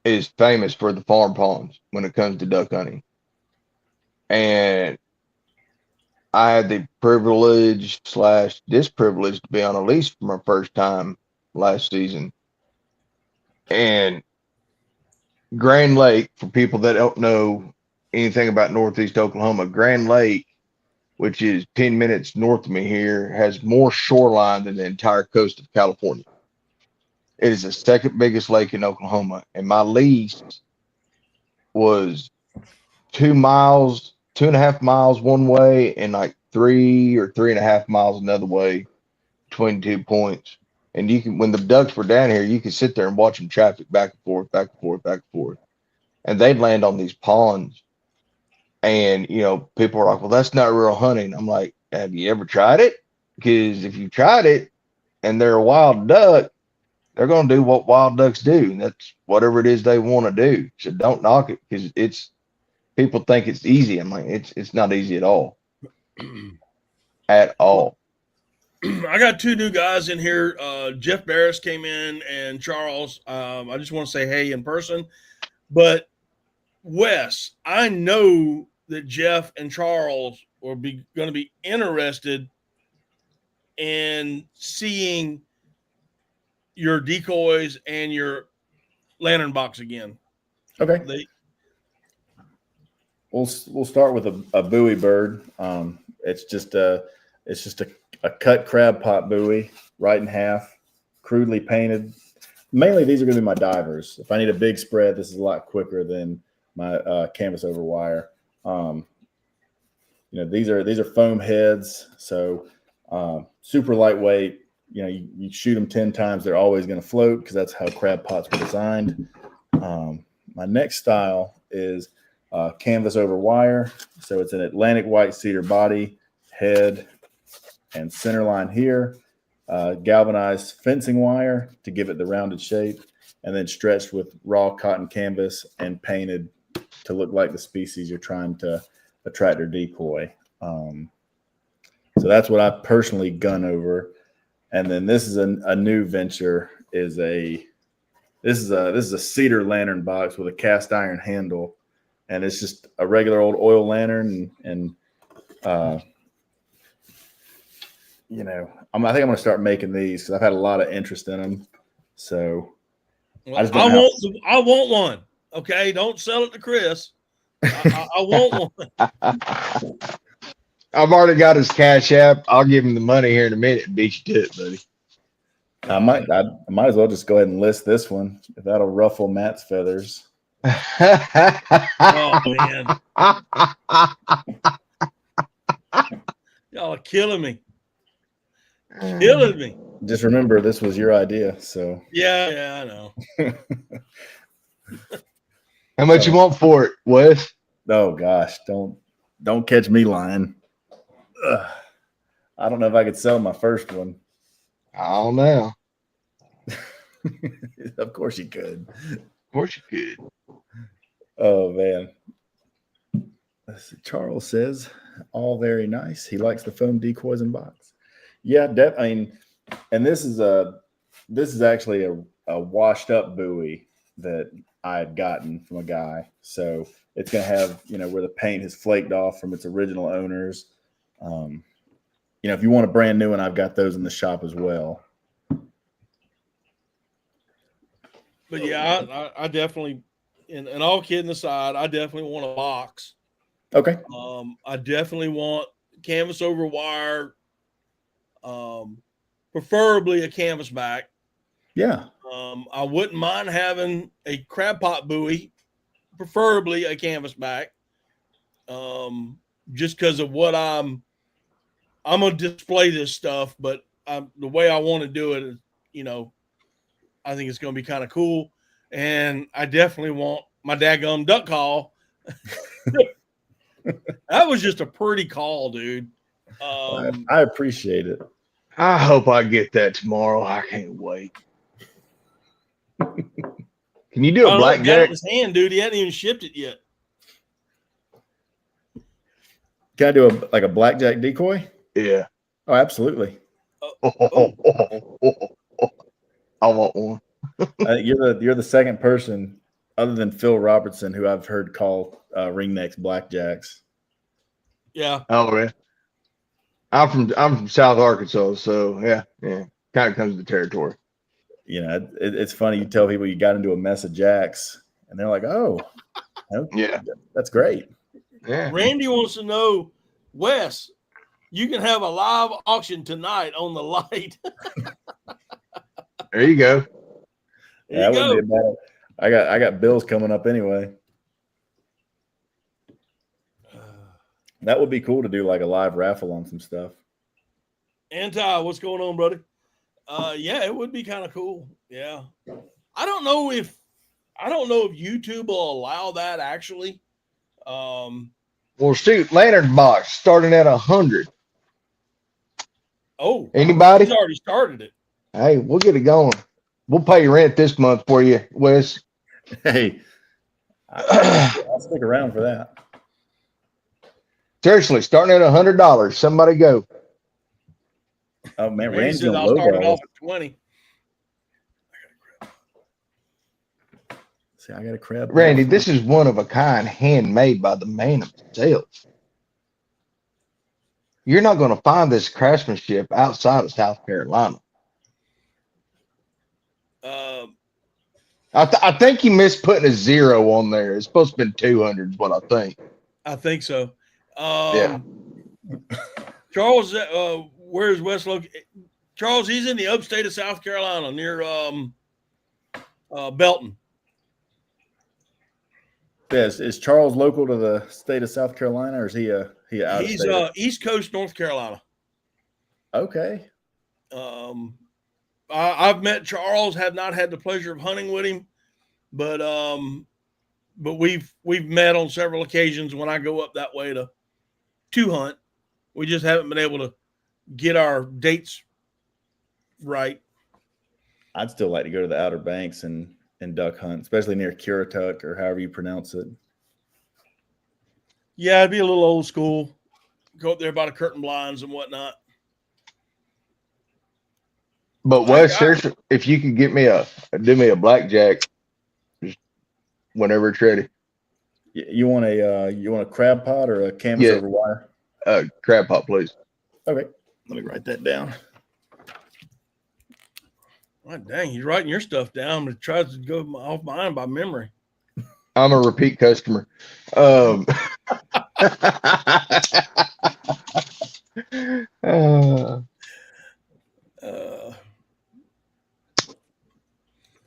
is famous for the farm ponds when it comes to duck hunting. And I had the privilege / disprivilege to be on a lease for my first time last season. And Grand Lake, for people that don't know anything about Northeast Oklahoma, Grand Lake, which is 10 minutes north of me here, has more shoreline than the entire coast of California. It is the second biggest lake in Oklahoma. And my lease was 2.5 miles one way and like 3 or 3.5 miles another way between 2 points. And you can, when the ducks were down here, you could sit there and watch them traffic back and forth, back and forth, back and forth. And they'd land on these ponds. And, people are like, well, that's not real hunting. I'm like, have you ever tried it? Because if you tried it and they're a wild duck, they're going to do what wild ducks do. And that's whatever it is they want to do. So don't knock it, because people think it's easy. I'm like, it's not easy at all. At all. I got two new guys in here. Jeff Barris came in and Charles. I just want to say hey in person. But Wes, I know that Jeff and Charles are going to be interested in seeing your decoys and your lantern box again. Okay. We'll start with a buoy bird. It's just a cut crab pot buoy, right in half, crudely painted. Mainly, these are going to be my divers. If I need a big spread, this is a lot quicker than my canvas over wire. These are foam heads, so super lightweight. You shoot them 10 times, they're always going to float because that's how crab pots were designed. My next style is canvas over wire. So it's an Atlantic white cedar body, head, and center line here. Galvanized fencing wire to give it the rounded shape, and then stretched with raw cotton canvas and painted to look like the species you're trying to attract or decoy. So that's what I personally gun over. And then this is a new venture. This is a cedar lantern box with a cast iron handle, and it's just a regular old oil lantern. And you know, I think I'm going to start making these because I've had a lot of interest in them. So Well, I want one. Okay, don't sell it to Chris. I want one. I've already got his Cash App. I'll give him the money here in a minute and beat you to it, buddy. I might as well just go ahead and list this one if that'll ruffle Matt's feathers. Oh man, y'all are killing me. Killing me. Just remember, this was your idea. So yeah, I know. How much you want for it, Wes? Oh gosh, don't catch me lying. Ugh. I don't know if I could sell my first one. I don't know. Of course you could. Of course you could. Oh man. Charles says, all very nice. He likes the foam decoys and box. Yeah, I mean, and this is actually a washed up buoy that I had gotten from a guy. So it's gonna have, you know, where the paint has flaked off from its original owners. You know, if you want a brand new one, I've got those in the shop as well. But yeah, I definitely, and all kidding aside, I definitely want a box. Okay. I definitely want canvas over wire, preferably a canvas back. Yeah. I wouldn't mind having a crab pot buoy, preferably a canvas back. Just because of what I'm gonna display this stuff, but the way I want to do it is, you know, I think it's gonna be kind of cool. And I definitely want my daggum duck call. That was just a pretty call, dude. I appreciate it. I hope I get that tomorrow. I can't wait. Can you do a blackjack? Got it in his hand, dude. He hadn't even shipped it yet. Can I do a blackjack decoy? Yeah. Oh, absolutely. I want one. You're the second person other than Phil Robertson who I've heard call ringnecks blackjacks. Yeah. Oh yeah. I'm from South Arkansas, so yeah. Kind of comes with the territory. You know, it's funny. You tell people you got into a mess of jacks, and they're like, "Oh, yeah, that's great." Yeah. Randy wants to know, Wes, you can have a live auction tonight on the light. There you go. That wouldn't be bad. I got bills coming up anyway. That would be cool to do like a live raffle on some stuff. Anti, what's going on, brother? Yeah, it would be kind of cool. Yeah. I don't know if YouTube will allow that actually. Well, shoot, lantern box starting at 100. Oh, anybody? He's already started it. Hey, we'll get it going. We'll pay your rent this month for you, Wes. Hey, I'll stick around for that. Seriously, starting at $100. Somebody go. Oh man, Randy says I'll start it off at 20. See, I got a crab. Randy, this is one of a kind, handmade by the man himself. You're not going to find this craftsmanship outside of South Carolina. I think you missed putting a 0 on there. It's supposed to be 200 is what I think. I think so. Yeah. Charles, where's Wes located? Charles, he's in the upstate of South Carolina near Belton. Yes, is Charles local to the state of South Carolina, or is he out He's East Coast, North Carolina. Okay. I've met Charles, have not had the pleasure of hunting with him, but we've met on several occasions when I go up that way to hunt. We just haven't been able to get our dates right. I'd still like to go to the Outer Banks and duck hunt, especially near Currituck or however you pronounce it. Yeah, it'd be a little old school, go up there by the curtain blinds and whatnot. But Wes, seriously, if you could do me a blackjack, just whenever it's ready. You want a crab pot or a canvas Yeah. over wire? Crab pot, please. Okay, let me write that down. Oh, dang, he's writing your stuff down, but tries to go off mine by memory. I'm a repeat customer. So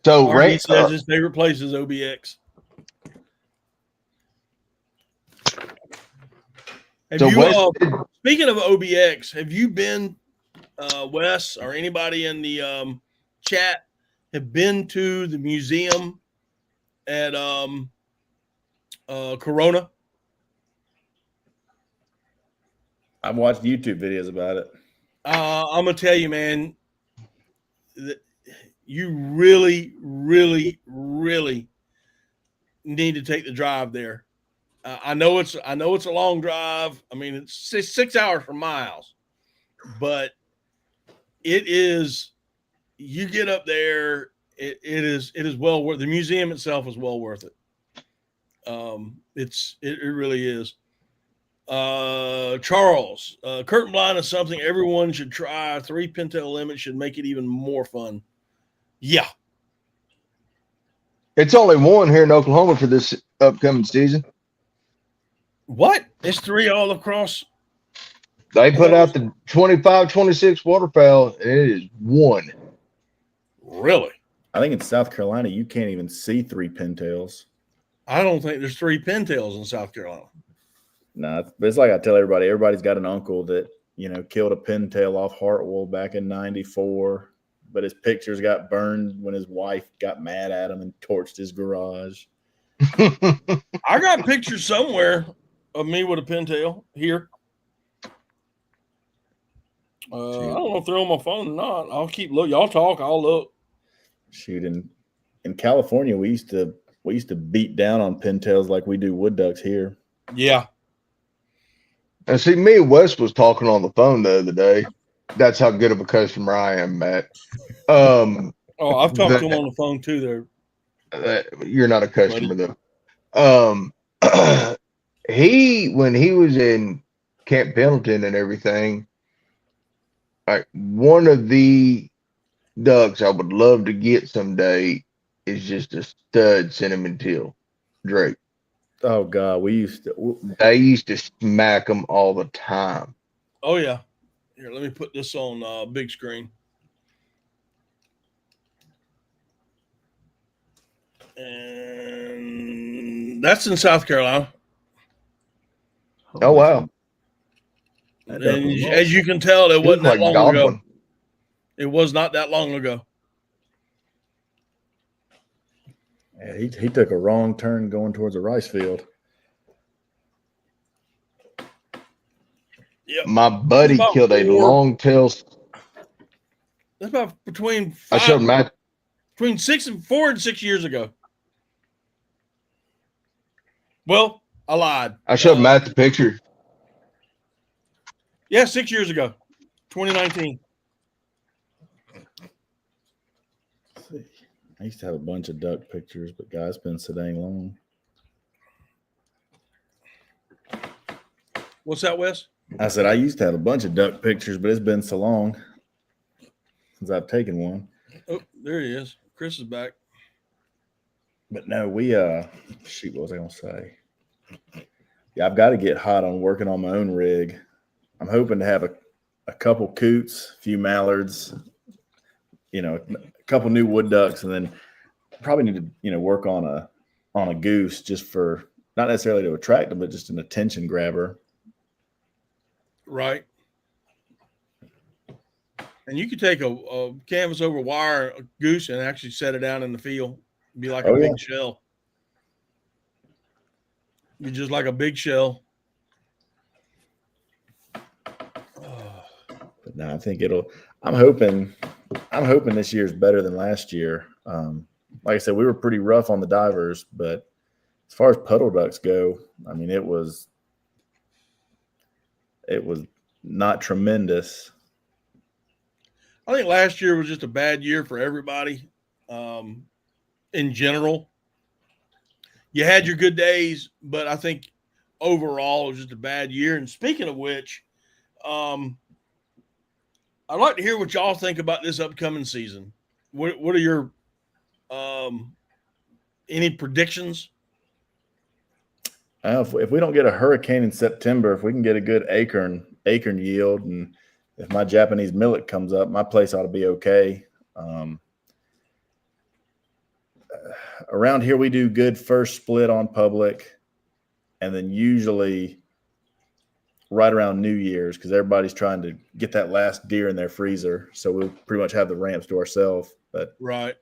Arnie says his favorite place is OBX. Speaking of OBX, have you been, Wes, or anybody in the chat have been to the museum at Corona? I've watched YouTube videos about it. I'm gonna tell you, man, that you really, really, really need to take the drive there. I know it's a long drive. I mean, it's 6 hours from my house, but it is. You get up there, it is well worth. The museum itself is well worth it. It really is. Charles, curtain blind is something everyone should try. 3 pintail limit should make it even more fun. Yeah. It's only one here in Oklahoma for this upcoming season. What? It's 3 all across. They put out the 25-26 waterfowl, and it is 1. Really? I think in South Carolina, you can't even see 3 pintails. I don't think there's 3 pintails in South Carolina. No, but it's like I tell everybody, everybody's got an uncle that, killed a pintail off Hartwell back in 94, but his pictures got burned when his wife got mad at him and torched his garage. I got pictures somewhere of me with a pintail here. I don't know if they're on my phone or not. I'll keep looking. Y'all talk, I'll look. Shoot, in California, we used to beat down on pintails like we do wood ducks here. Yeah. And see, me and Wes was talking on the phone the other day. That's how good of a customer I am, Matt. I've talked to him on the phone too. There. You're not a customer though. When he was in Camp Pendleton and everything, like one of the ducks I would love to get someday is just a stud cinnamon teal drake. Oh God, they used to smack them all the time. Oh yeah. Here, let me put this on big screen. And that's in South Carolina. Oh wow. And as you can tell, it wasn't that long ago. It was not that long ago. Yeah, he took a wrong turn going towards a rice field. Yep. My buddy killed a long tail. That's about between 4 and 6 years ago. Well, I lied. I showed Matt the picture. Yeah, 6 years ago, 2019. I used to have a bunch of duck pictures, but guys, it's been so dang long. What's that, Wes? I said I used to have a bunch of duck pictures, but it's been so long since I've taken one. Oh, there he is. Chris is back. But no, shoot, what was I gonna say? Yeah, I've got to get hot on working on my own rig. I'm hoping to have a couple coots, a few mallards, a couple new wood ducks, and then probably need to, work on a goose just for not necessarily to attract them, but just an attention grabber. Right. And you could take a canvas over wire a goose and actually set it down in the field. It'd be like a big shell. Be just like a big shell. But no, I think I'm hoping this year's better than last year. Like I said, we were pretty rough on the divers, but as far as puddle ducks go, I mean, it was it was not tremendous. I think last year was just a bad year for everybody in general. You had your good days, but I think overall it was just a bad year. And speaking of which, I'd like to hear what y'all think about this upcoming season. What are your any predictions? If we don't get a hurricane in September, if we can get a good acorn yield, and if my Japanese millet comes up, my place ought to be okay. Around here, we do good first split on public, and then usually right around New Year's, because everybody's trying to get that last deer in their freezer. So we'll pretty much have the ramps to ourselves. But right,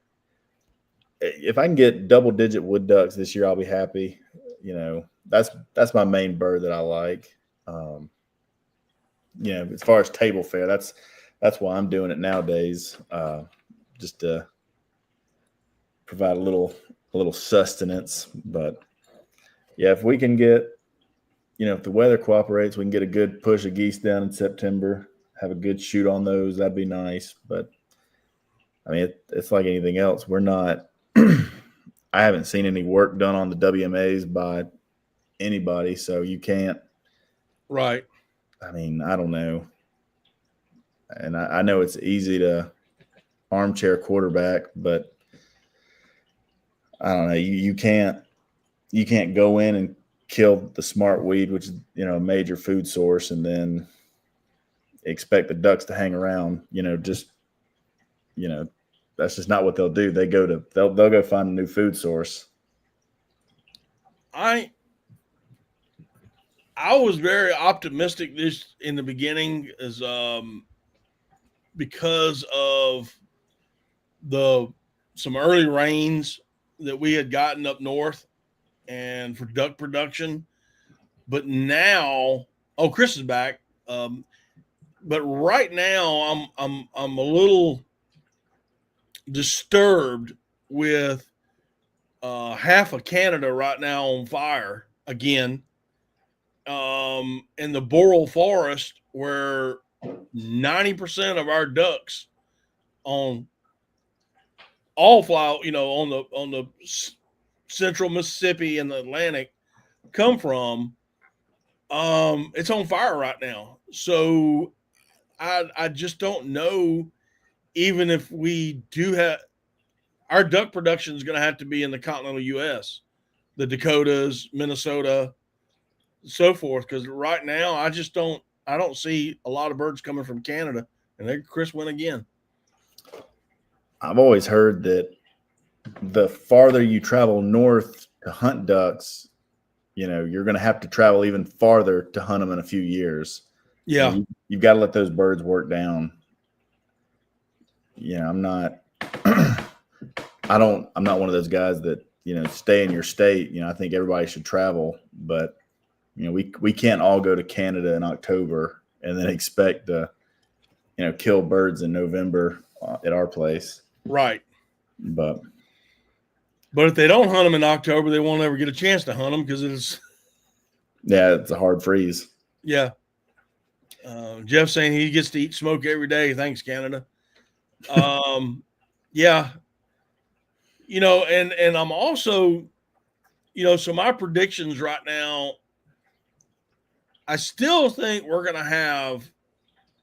if I can get double-digit wood ducks this year, I'll be happy. You know, that's my main bird that I like. You know, as far as table fare, that's why I'm doing it nowadays, just to provide a little sustenance. But yeah, if we can get, you know, if the weather cooperates, we can get a good push of geese down in September, have a good shoot on those. That'd be nice. But I mean, it's like anything else. We're not. I haven't seen any work done on the WMAs by anybody, so you can't. right. I mean, I don't know. And I know it's easy to armchair quarterback, but I don't know. You can't go in and kill the smart weed, which is, you know, a major food source, and then expect the ducks to hang around. You know, just, you know, that's just not what they'll do. They'll go find a new food source. I was very optimistic this in the beginning, as because of some early rains that we had gotten up north and for duck production. But now, Chris is back. But right now, I'm a little disturbed with half of Canada right now on fire again. In the boreal forest, where 90% of our ducks on all fly, you know, on the central Mississippi and the Atlantic come from, it's on fire right now. So I just don't know, even if we do have our duck production is going to have to be in the continental U.S., the Dakotas, Minnesota, so forth. Because right now, I don't see a lot of birds coming from Canada. And there Chris went again. I've always heard that the farther you travel north to hunt ducks, you know, you're going to have to travel even farther to hunt them in a few years. Yeah. You've got to let those birds work down. Yeah, I'm not one of those guys that, you know, stay in your state. You know, I think everybody should travel, but you know, we can't all go to Canada in October and then expect to, you know, kill birds in November at our place. Right. But if they don't hunt them in October, they won't ever get a chance to hunt them because it's a hard freeze. Yeah. Jeff saying he gets to eat smoke every day. Thanks, Canada. Yeah. You know, and I'm also, you know, so my predictions right now, I still think we're going to have,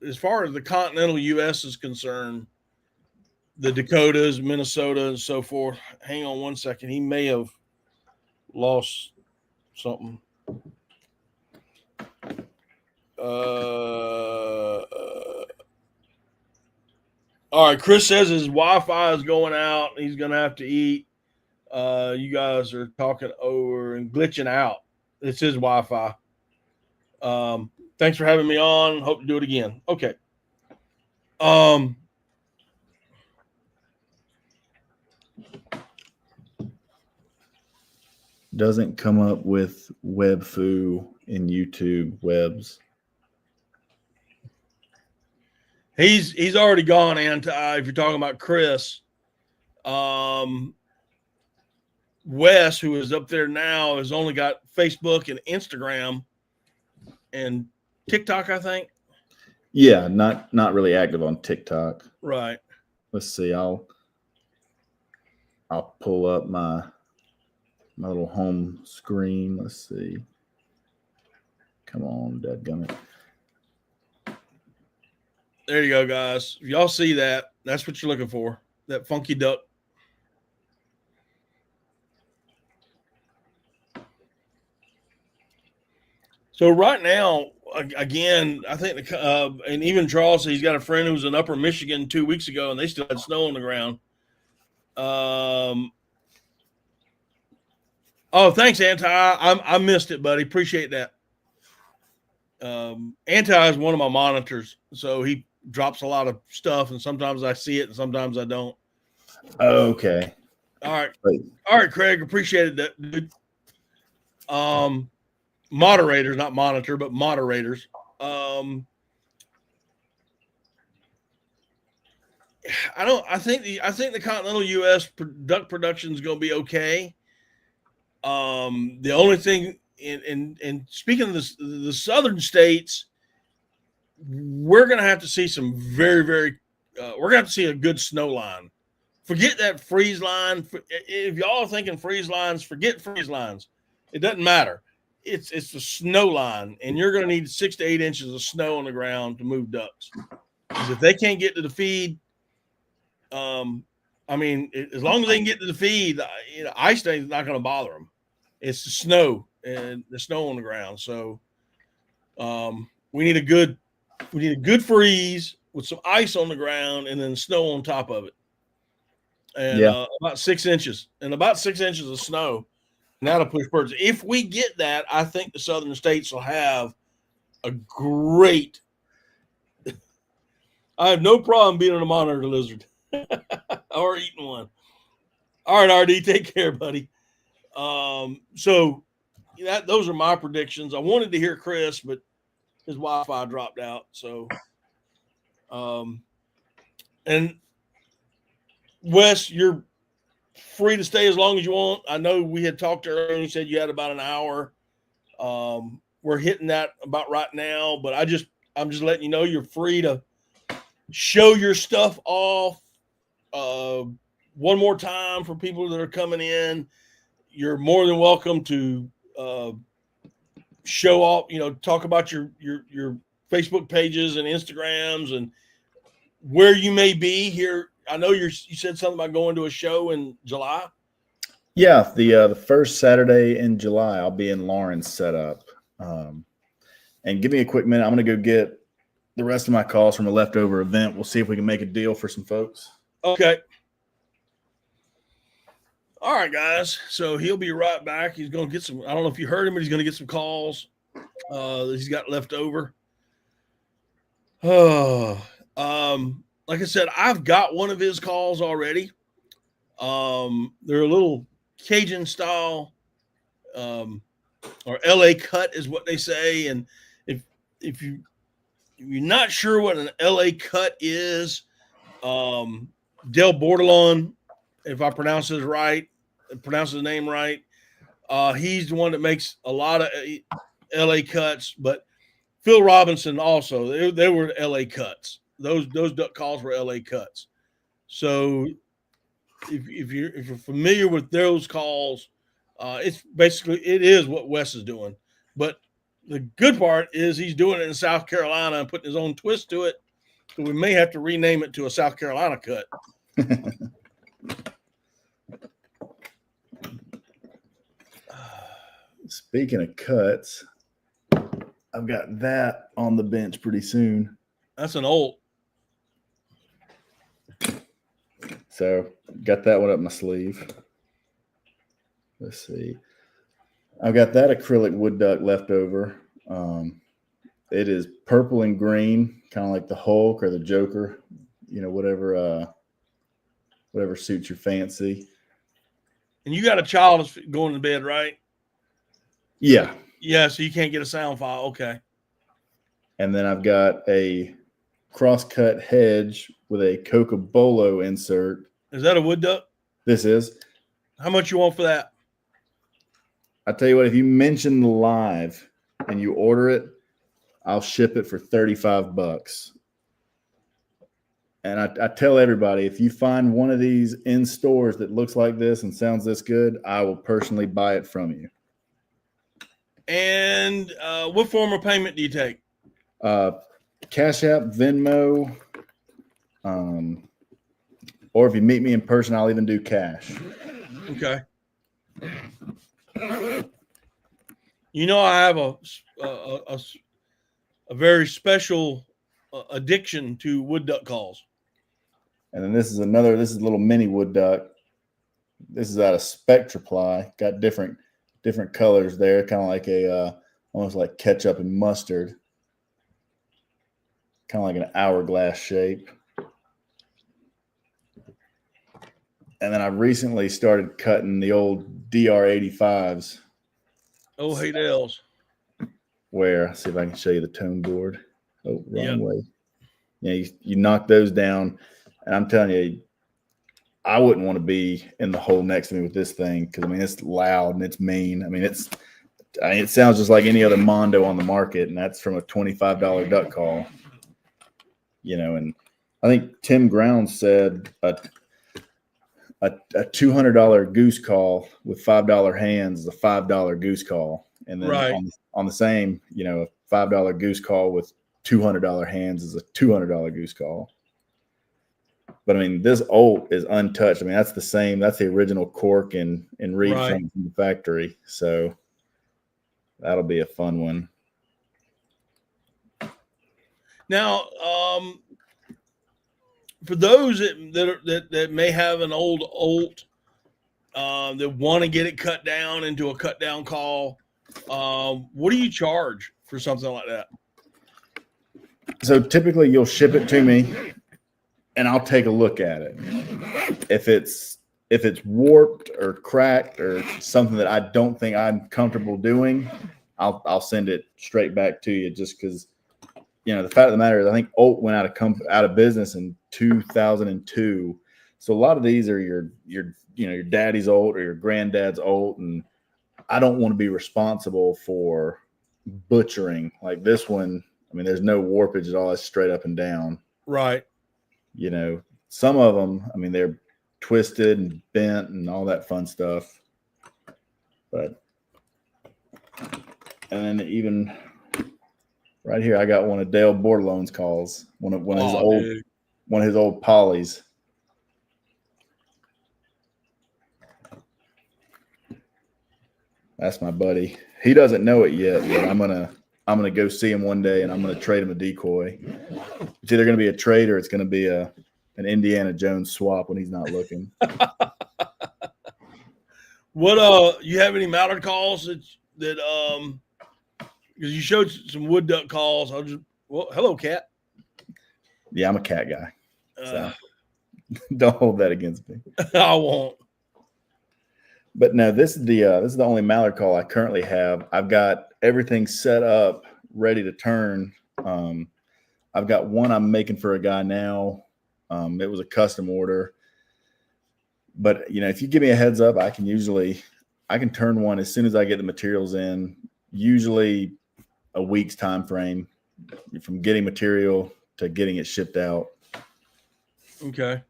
as far as the continental U.S. is concerned, the Dakotas, Minnesota, and so forth. Hang on one second. He may have lost something. All right. Chris says his Wi-Fi is going out. He's going to have to eat. You guys are talking over and glitching out. It's his Wi-Fi. Thanks for having me on. Hope to do it again. Okay. Doesn't come up with webfoo in YouTube webs. He's already gone anti. If you're talking about Chris, Wes, who is up there now, has only got Facebook and Instagram, and TikTok, I think. Yeah, not really active on TikTok. Right. Let's see. I'll pull up my little home screen. Let's see. Come on, dadgummit. There you go, guys. If y'all see that, that's what you're looking for. That funky duck. So right now, again, I think and even Charles, he's got a friend who was in Upper Michigan 2 weeks ago, and they still had snow on the ground. Oh, thanks, Anti. I missed it, buddy. Appreciate that. Anti is one of my monitors, so he drops a lot of stuff, and sometimes I see it, and sometimes I don't. Okay. All right. Wait. All right, Craig. Appreciate it, dude. Moderators, not monitor, but moderators. I think the continental U.S. duck production is going to be okay. The only thing in speaking of the southern states, we're going to have to see some very, very. We're going to have to see a good snow line. Forget that freeze line. If y'all are thinking freeze lines, forget freeze lines. It doesn't matter. It's the snow line, and you're going to need 6 to 8 inches of snow on the ground to move ducks. Because if they can't get to the feed, I mean, as long as they can get to the feed, ice is not going to bother them. It's the snow and the snow on the ground. So we need a good freeze with some ice on the ground and then snow on top of it. And about 6 inches of snow. And that'll push birds. If we get that, I think the southern states will have a great. I have no problem being a monitor lizard or eating one. All right, RD, take care, buddy. So those are my predictions. I wanted to hear Chris, but his Wi-Fi dropped out. So, and Wes, you're free to stay as long as you want. I know we had talked earlier and you said you had about an hour. We're hitting that about right now, but I'm just letting you know you're free to show your stuff off. One more time for people that are coming in, you're more than welcome to show off, talk about your Facebook pages and Instagrams and where you may be here. I know you said something about going to a show in July. Yeah, the first Saturday in July, I'll be in Lawrence set up. And give me a quick minute. I'm going to go get the rest of my calls from a leftover event. We'll see if we can make a deal for some folks. Okay. All right, guys. So he'll be right back. He's going to get some. I don't know if you heard him, but he's going to get some calls that he's got left over. Like I said, I've got one of his calls already. They're a little Cajun style, or LA cut is what they say. And if you're not sure what an LA cut is, Del Bordelon, if I pronounce his name right, he's the one that makes a lot of LA cuts. But Phil Robinson also, they were LA cuts. Those duck calls were LA cuts. So if you're familiar with those calls, it is what Wes is doing. But the good part is he's doing it in South Carolina and putting his own twist to it. So we may have to rename it to a South Carolina cut. Speaking of cuts, I've got that on the bench pretty soon. That's an old. So got that one up my sleeve. Let's see. I've got that acrylic wood duck left over. It is purple and green, kind of like the Hulk or the Joker, whatever suits your fancy. And you got a child that's going to bed, right? Yeah. Yeah, so you can't get a sound file. Okay. And then I've got a cross-cut hedge with a Cocobolo insert. Is that a wood duck? This is. How much you want for that? I tell you what, if you mention live and you order it, I'll ship it for $35. And I tell everybody, if you find one of these in stores that looks like this and sounds this good, I will personally buy it from you. And what form of payment do you take? Cash App, Venmo, or if you meet me in person, I'll even do cash. Okay. You know, I have a very special addiction to wood duck calls. And then this is a little mini wood duck. This is out of Spectraply. Got different colors there, kind of like a almost like ketchup and mustard. Kind of like an hourglass shape. And then I recently started cutting the old DR85s. Oh, hey, Dells. Where, see if I can show you the tone board. Oh, wrong way. Yeah, you knock those down. And I'm telling you, I wouldn't want to be in the hole next to me with this thing because, I mean, it's loud and it's mean. I mean, it sounds just like any other Mondo on the market, and that's from a $25 duck call. You know, and I think Tim Grounds said a $200 goose call with $5 hands is a $5 goose call. And then on the same, you know, a $5 goose call with $200 hands is a $200 goose call. But I mean, this Olt is untouched. I mean, that's the original cork and reed from the factory. So that'll be a fun one. Now, for those that may have an old Olt that want to get it cut down into a cut down call, what do you charge for something like that? So typically you'll ship it to me and I'll take a look at it. If it's warped or cracked or something that I don't think I'm comfortable doing, I'll send it straight back to you, just because, you know, the fact of the matter is I think Olt went out of business in 2002. So a lot of these are your daddy's Olt or your granddad's Olt, and I don't want to be responsible for butchering like this one. I mean, there's no warpage at all. It's straight up and down. Right. You know, some of them, I mean, they're twisted and bent and all that fun stuff. But, and then even right here, I got one of Dale Bordelone's calls. One of his old polys. That's my buddy. He doesn't know it yet, but I'm gonna go see him one day, and I'm gonna trade him a decoy. It's either gonna be a trade or it's gonna be an Indiana Jones swap when he's not looking. What you have any mallard calls that because you showed some wood duck calls? Hello, cat. Yeah, I'm a cat guy. So don't hold that against me. I won't. But no, this is the only mallard call I currently have. I've got everything set up, ready to turn. I've got one I'm making for a guy now. It was a custom order. But, you know, if you give me a heads up, I can turn one as soon as I get the materials in, usually a week's time frame from getting material to getting it shipped out. Okay.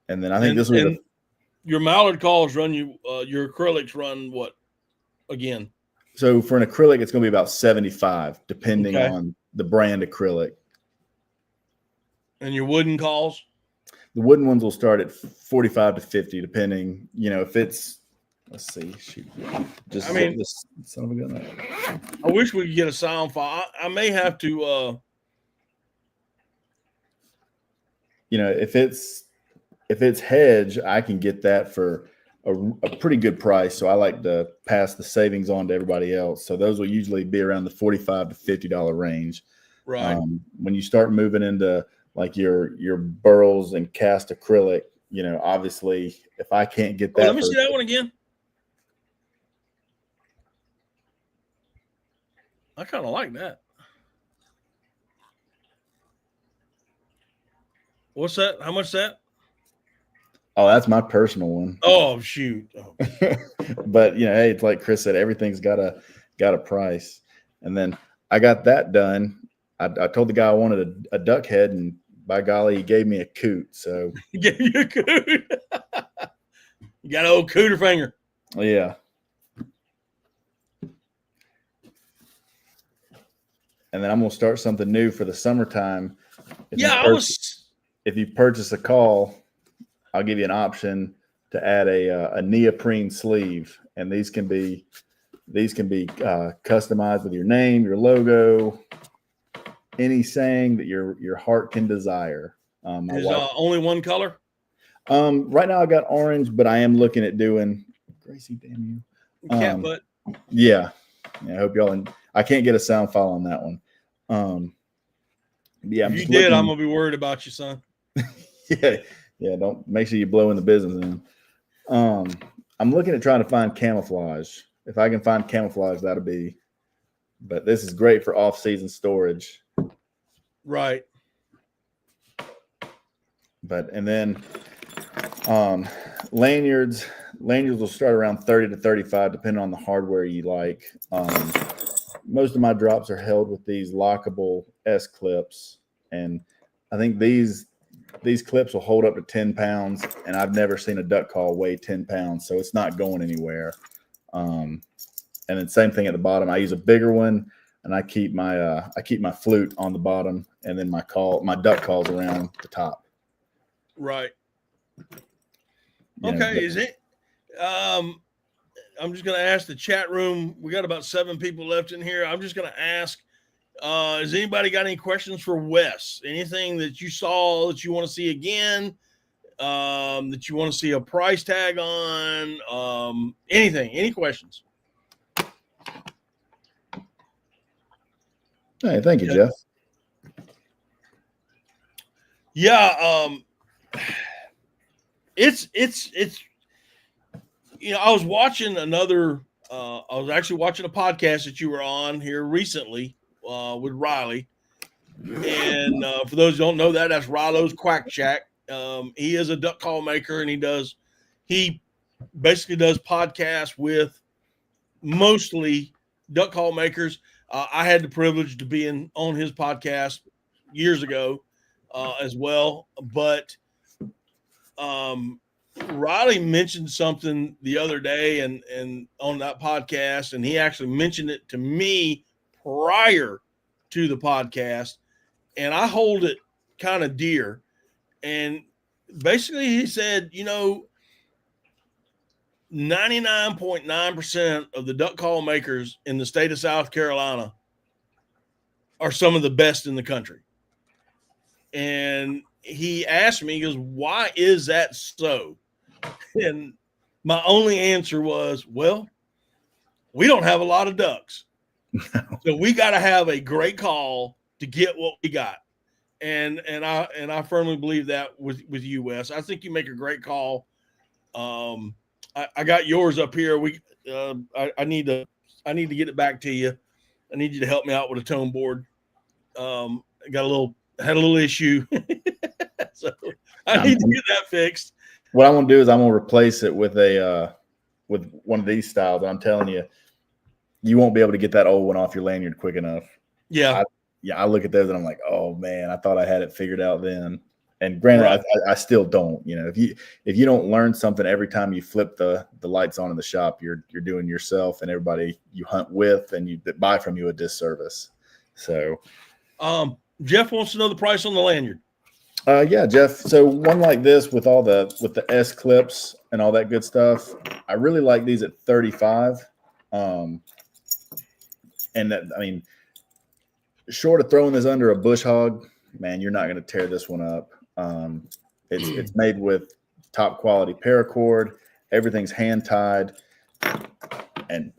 And then I think this was your mallard calls run your acrylics run what again? So for an acrylic, it's going to be about 75, depending on the brand acrylic. And your wooden calls? The wooden ones will start at 45 to 50, depending, you know, if it's, let's see, shoot. Just, I mean, this son of a gun. I wish we could get a sound file. I may have to, you know, if it's hedge, I can get that for a pretty good price. So I like to pass the savings on to everybody else. So those will usually be around the $45 to $50 range. Right. When you start moving into like your burls and cast acrylic, you know, obviously if I can't get that. Let me see that one again. I kind of like that. What's that? How much that? Oh, that's my personal one. Oh, shoot. Oh. But, you know, hey, it's like Chris said, everything's got a price. And then I got that done. I told the guy I wanted a duck head, and by golly, he gave me a coot. So Give you a coot. You got an old cooter finger. yeah. And then I'm gonna start something new for the summertime. If you purchase a call, I'll give you an option to add a neoprene sleeve, and these can be customized with your name, your logo, any saying that your heart can desire. Is only one color? Right now I got orange, but I am looking at doing Gracie. Damn you, Cat butt. Yeah. I hope y'all. I can't get a sound file on that one. Yeah. If you did, I'm gonna be worried about you, son. Yeah. Don't make sure you blow in the business in. I'm looking at trying to find camouflage. If I can find camouflage, that'll be. But this is great for off-season storage. Right. But and then lanyards will start around 30 to 35, depending on the hardware you like. Most of my drops are held with these lockable S clips, and I think these clips will hold up to 10 pounds, and I've never seen a duck call weigh 10 pounds, so it's not going anywhere. And then same thing at the bottom. I use a bigger one, and I keep my flute on the bottom, and then my duck calls around the top. Right. Okay. Is it? I'm just going to ask the chat room. We got about 7 people left in here. I'm just going to ask, has anybody got any questions for Wes? Anything that you saw that you want to see again? That you want to see a price tag on? Anything? Any questions? Hey, thank you, Jeff. Yeah. It's I was watching I was actually watching a podcast that you were on here recently with Riley. And for those who don't know that's Rilo's Quack Shack. He is a duck call maker, and he basically does podcasts with mostly duck call makers. I had the privilege to be on his podcast years ago as well. But Riley mentioned something the other day and on that podcast, and he actually mentioned it to me prior to the podcast, and I hold it kind of dear. And basically he said, 99.9% of the duck call makers in the state of South Carolina are some of the best in the country. And he asked me, he goes, why is that so? And my only answer was, well, we don't have a lot of ducks. So we got to have a great call to get what we got. And I firmly believe that with you, Wes. I think you make a great call. I got yours up here. I need to get it back to you. I need you to help me out with a tone board. Had a little issue. So I need to get that fixed. What I'm gonna do is I'm gonna replace it with with one of these styles. And I'm telling you, you won't be able to get that old one off your lanyard quick enough. Yeah. I look at those and I'm like, oh man, I thought I had it figured out then. And granted, right. I still don't. If you don't learn something every time you flip the lights on in the shop, you're doing yourself and everybody you hunt with and you that buy from you a disservice. So, Jeff wants to know the price on the lanyard. Yeah, Jeff. So one like this with the S clips and all that good stuff, I really like these at 35. And that, short of throwing this under a bush hog, man, you're not going to tear this one up. It's made with top quality paracord. Everything's hand tied, and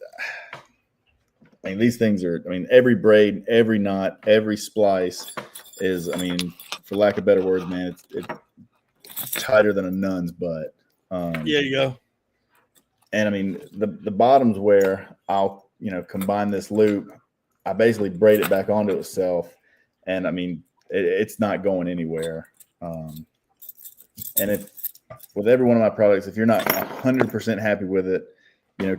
these things are. Every braid, every knot, every splice is. For lack of better words, man, it's tighter than a nun's butt. Yeah, you go. And the bottoms where I'll combine this loop, I basically braid it back onto itself, and it's not going anywhere. And if with every one of my products, if you're not 100% happy with it,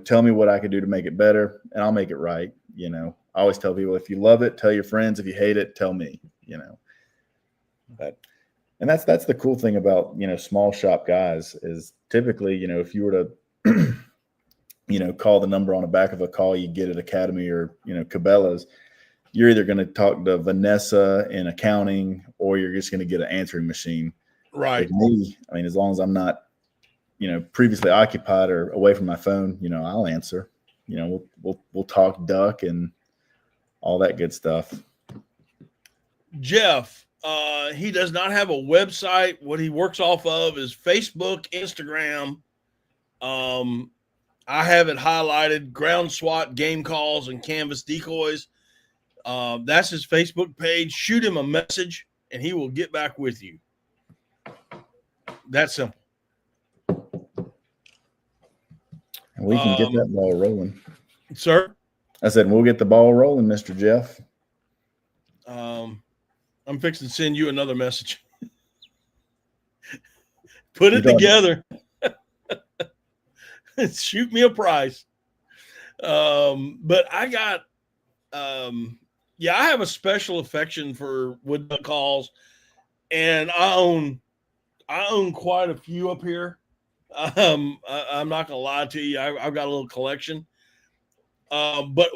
tell me what I could do to make it better, and I'll make it right. I always tell people, if you love it, tell your friends. If you hate it, tell me, and that's the cool thing about, small shop guys is typically, if you were to, call the number on the back of a call you get at Academy or, Cabela's, you're either going to talk to Vanessa in accounting or you're just going to get an answering machine. Right. With me, I mean, as long as I'm not, previously occupied or away from my phone, I'll answer. We'll talk duck and all that good stuff. Jeff, he does not have a website. What he works off of is Facebook, Instagram. I have it highlighted: ground SWAT, game calls, and canvas decoys. That's his Facebook page. Shoot him a message and he will get back with you. That's simple. And we can get that ball rolling. Sir? I said, we'll get the ball rolling, Mr. Jeff. I'm fixing to send you another message. Put it together. Shoot me a price. But I got, I have a special affection for wood duck calls, and I own quite a few up here. I'm not gonna lie to you. I've got a little collection. But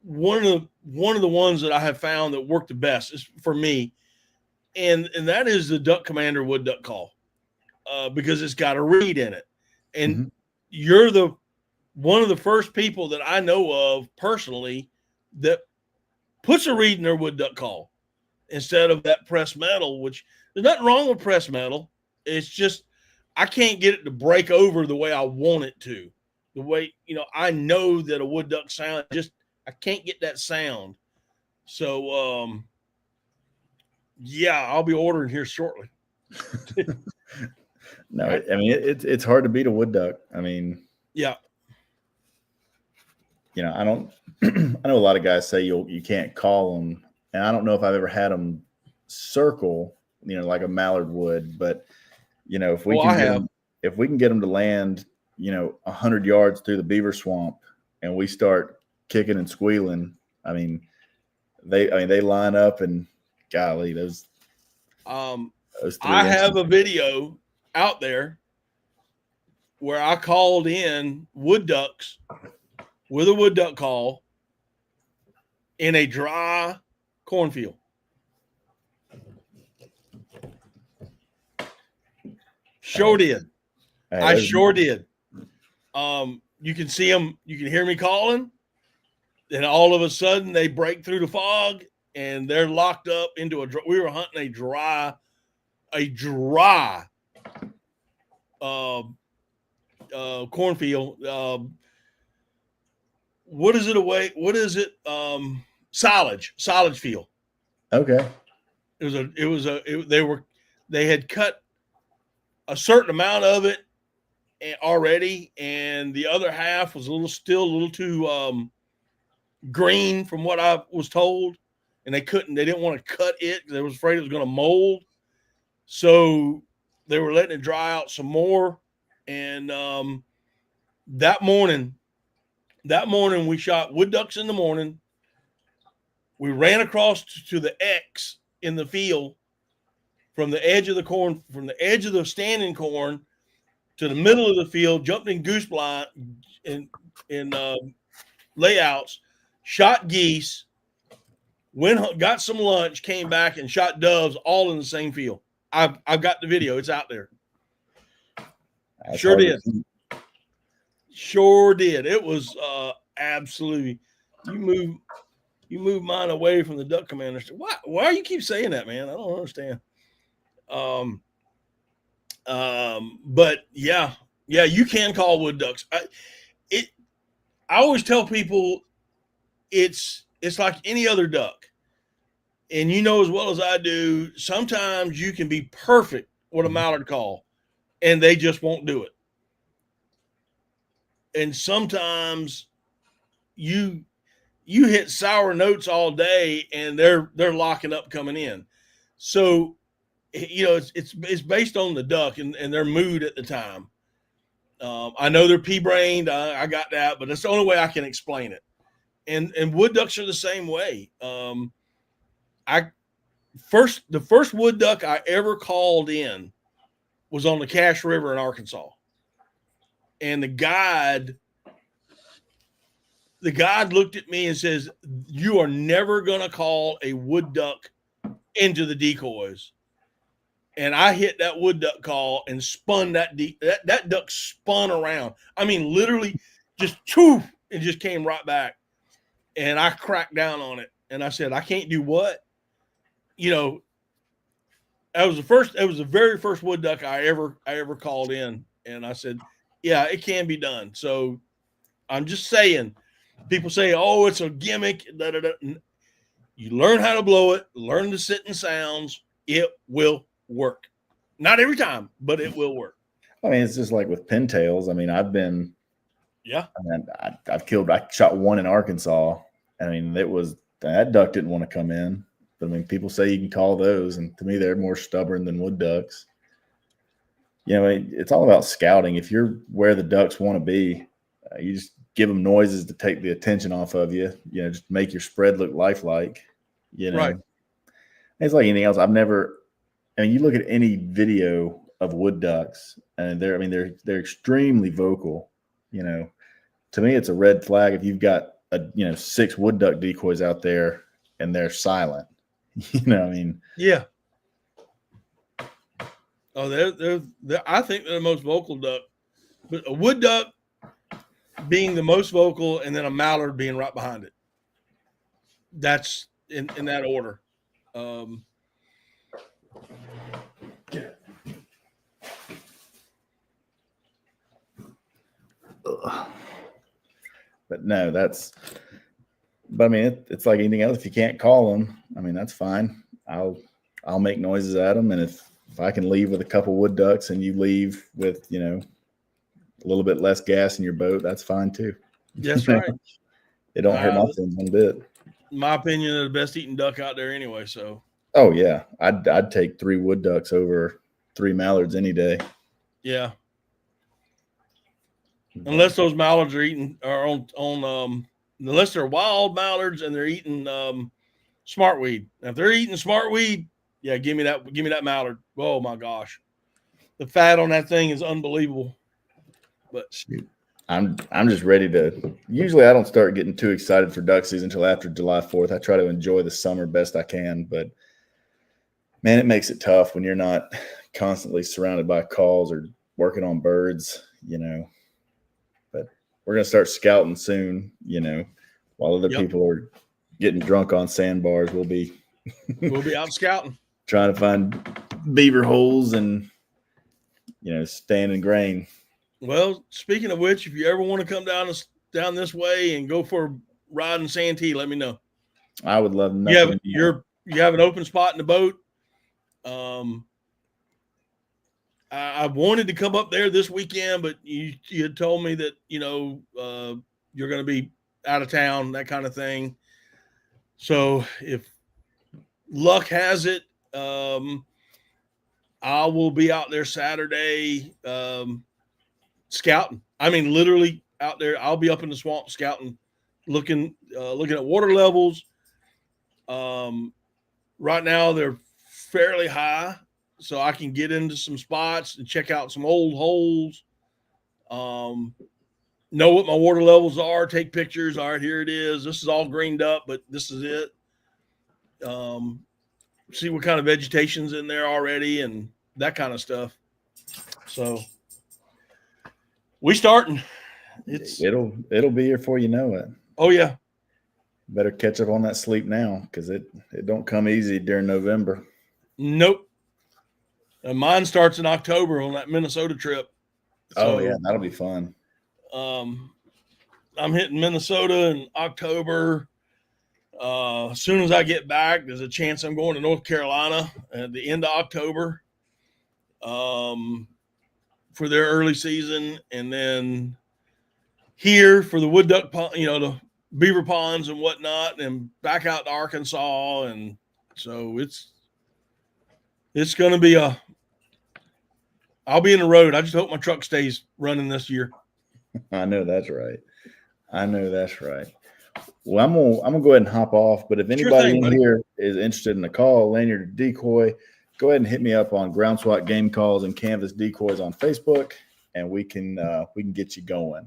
one of the ones that I have found that work the best is for me, and that is the Duck Commander wood duck call, because it's got a reed in it, and you're one of the first people that I know of personally that puts a reed in their wood duck call instead of that pressed metal. Which there's nothing wrong with pressed metal. It's just I can't get it to break over the way I want it to. The way, I know that a wood duck sound, I can't get that sound. So, I'll be ordering here shortly. No, I mean, it's hard to beat a wood duck. I mean, yeah. I don't, I know a lot of guys say you can't call them, and I don't know if I've ever had them circle, like a mallard would, but, if we can get them to land, 100 yards through the beaver swamp and we start kicking and squealing, I mean, they line up, and golly, those I have a video out there where I called in wood ducks with a wood duck call in a dry cornfield. Sure did. I sure did. You can see them. You can hear me calling. Then all of a sudden they break through the fog and they're locked up into we were hunting a dry cornfield. What is it? Silage field. Okay. They had cut a certain amount of it already, and the other half was still a little too green from what I was told, and they didn't want to cut it because they was afraid it was going to mold. So they were letting it dry out some more. And that morning we shot wood ducks in the morning. We ran across to the X in the field from the edge of the standing corn to the middle of the field, jumped in goose blind in layouts, shot geese, got some lunch, came back and shot doves all in the same field. I've got the video. It's out there. Sure did. Sure did. It was absolutely. You move mine away from the Duck Commander. Why do you keep saying that, man? I don't understand. But yeah, you can call wood ducks. I always tell people it's like any other duck. And you know as well as I do, sometimes you can be perfect with a mallard call and they just won't do it. And sometimes you hit sour notes all day and they're locking up coming in. So, it's based on the duck and their mood at the time. I know they're pea-brained. I got that, but that's the only way I can explain it. and wood ducks are the same way. The first wood duck I ever called in was on the Cache River in Arkansas, and the guide looked at me and says, "You are never going to call a wood duck into the decoys." And I hit that wood duck call and spun that duck spun around. I mean, literally just choof, and just came right back. And I cracked down on it. And I said, I can't do what? You know, it was the very first wood duck I ever called in. And I said, yeah, it can be done. So I'm just saying, people say, oh, it's a gimmick. Da, da, da. You learn how to blow it, learn the sitting sounds, it will work. Not every time, but it will work. I mean, it's just like with pintails. I mean, I shot one in Arkansas. I mean, that duck didn't want to come in. But I mean, people say you can call those, and to me, they're more stubborn than wood ducks. You know, it's all about scouting. If you're where the ducks want to be, you just give them noises to take the attention off of you. You know, just make your spread look lifelike. You know, right. It's like anything else. You look at any video of wood ducks, and they're extremely vocal. You know, to me, it's a red flag if you've got 6 wood duck decoys out there and they're silent. You know, I mean, yeah. Oh, they're I think they're the most vocal duck, but a wood duck being the most vocal, and then a mallard being right behind it. That's in that order. But no, but I mean, it's like anything else. If you can't call them, I mean, that's fine. I'll make noises at them. And if I can leave with a couple wood ducks and you leave with, a little bit less gas in your boat, that's fine too. That's right. It don't hurt my feelings one bit. My opinion, they're the best eating duck out there anyway. So. Oh yeah. I'd take 3 wood ducks over 3 mallards any day. Yeah. Unless those mallards are unless they're wild mallards and they're eating smartweed. Now, if they're eating smartweed, yeah, give me that mallard. Oh my gosh, the fat on that thing is unbelievable. But shoot, I'm just ready to. Usually, I don't start getting too excited for duck season until after July 4th. I try to enjoy the summer best I can, but man, it makes it tough when you're not constantly surrounded by calls or working on birds. But we're gonna start scouting soon. While other people are getting drunk on sandbars, we'll be out scouting, trying to find beaver holes and stand in grain. Well, speaking of which, if you ever want to come down this way and go for a ride in Santee, let me know. I would love nothing. You have an open spot in the boat. I wanted to come up there this weekend, but you had told me that you're going to be out of town, that kind of thing. So if luck has it, I will be out there Saturday scouting. I mean, literally out there. I'll be up in the swamp scouting, looking at water levels. Right now they're fairly high, so I can get into some spots and check out some old holes. Know what my water levels are, take pictures. All right, here it is. This is all greened up, but this is it. See what kind of vegetation's in there already and that kind of stuff. So we starting. It'll be here before you know it. Oh yeah. Better catch up on that sleep now, because it don't come easy during November. Nope. And mine starts in October on that Minnesota trip. So, yeah, that'll be fun. I'm hitting Minnesota in October. As soon as I get back, there's a chance I'm going to North Carolina at the end of October for their early season. And then here for the wood duck pond, the beaver ponds and whatnot, and back out to Arkansas. And so it's going to be I'll be in the road. I just hope my truck stays running this year. I know that's right. Well, I'm gonna go ahead and hop off. But if Sure anybody thing, in buddy. here is interested in a call, lanyard, or decoy, go ahead and hit me up on Ground Swat Game Calls and Canvas Decoys on Facebook, and we can get you going.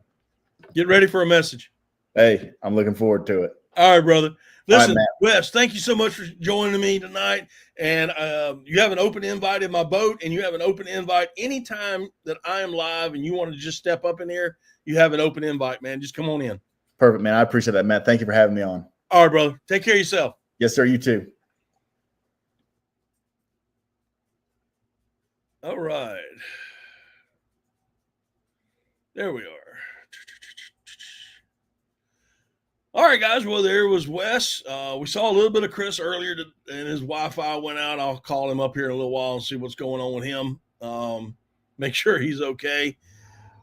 Get ready for a message. Hey, I'm looking forward to it. All right, brother. Listen, Matt. Wes, thank you so much for joining me tonight. And you have an open invite in my boat, and you have an open invite anytime that I am live and you want to just step up in here, you have an open invite, man. Just come on in. Perfect, man. I appreciate that, Matt. Thank you for having me on. All right, brother. Take care of yourself. Yes, sir. You too. All right. There we are. All right, guys. Well, there was Wes. We saw a little bit of Chris earlier, and his Wi-Fi went out. I'll call him up here in a little while and see what's going on with him. Make sure he's okay.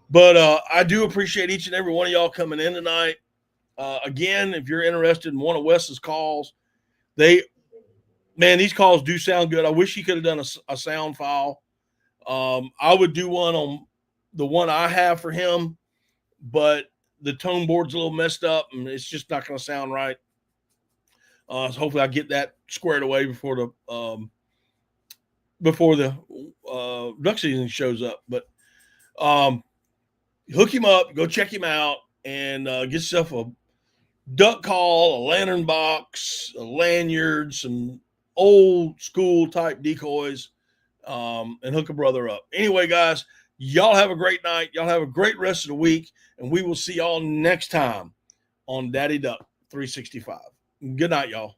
But I do appreciate each and every one of y'all coming in tonight. Again, if you're interested in one of Wes's calls, these calls do sound good. I wish he could have done a sound file. I would do one on the one I have for him, but the tone board's a little messed up and it's just not going to sound right. So hopefully I get that squared away before the duck season shows up. But hook him up, go check him out, and get yourself a duck call, a lantern box, a lanyard, some old school type decoys, and hook a brother up. Anyway, guys, y'all have a great night. Y'all have a great rest of the week, and we will see y'all next time on Daddy Duck 365. Good night, y'all.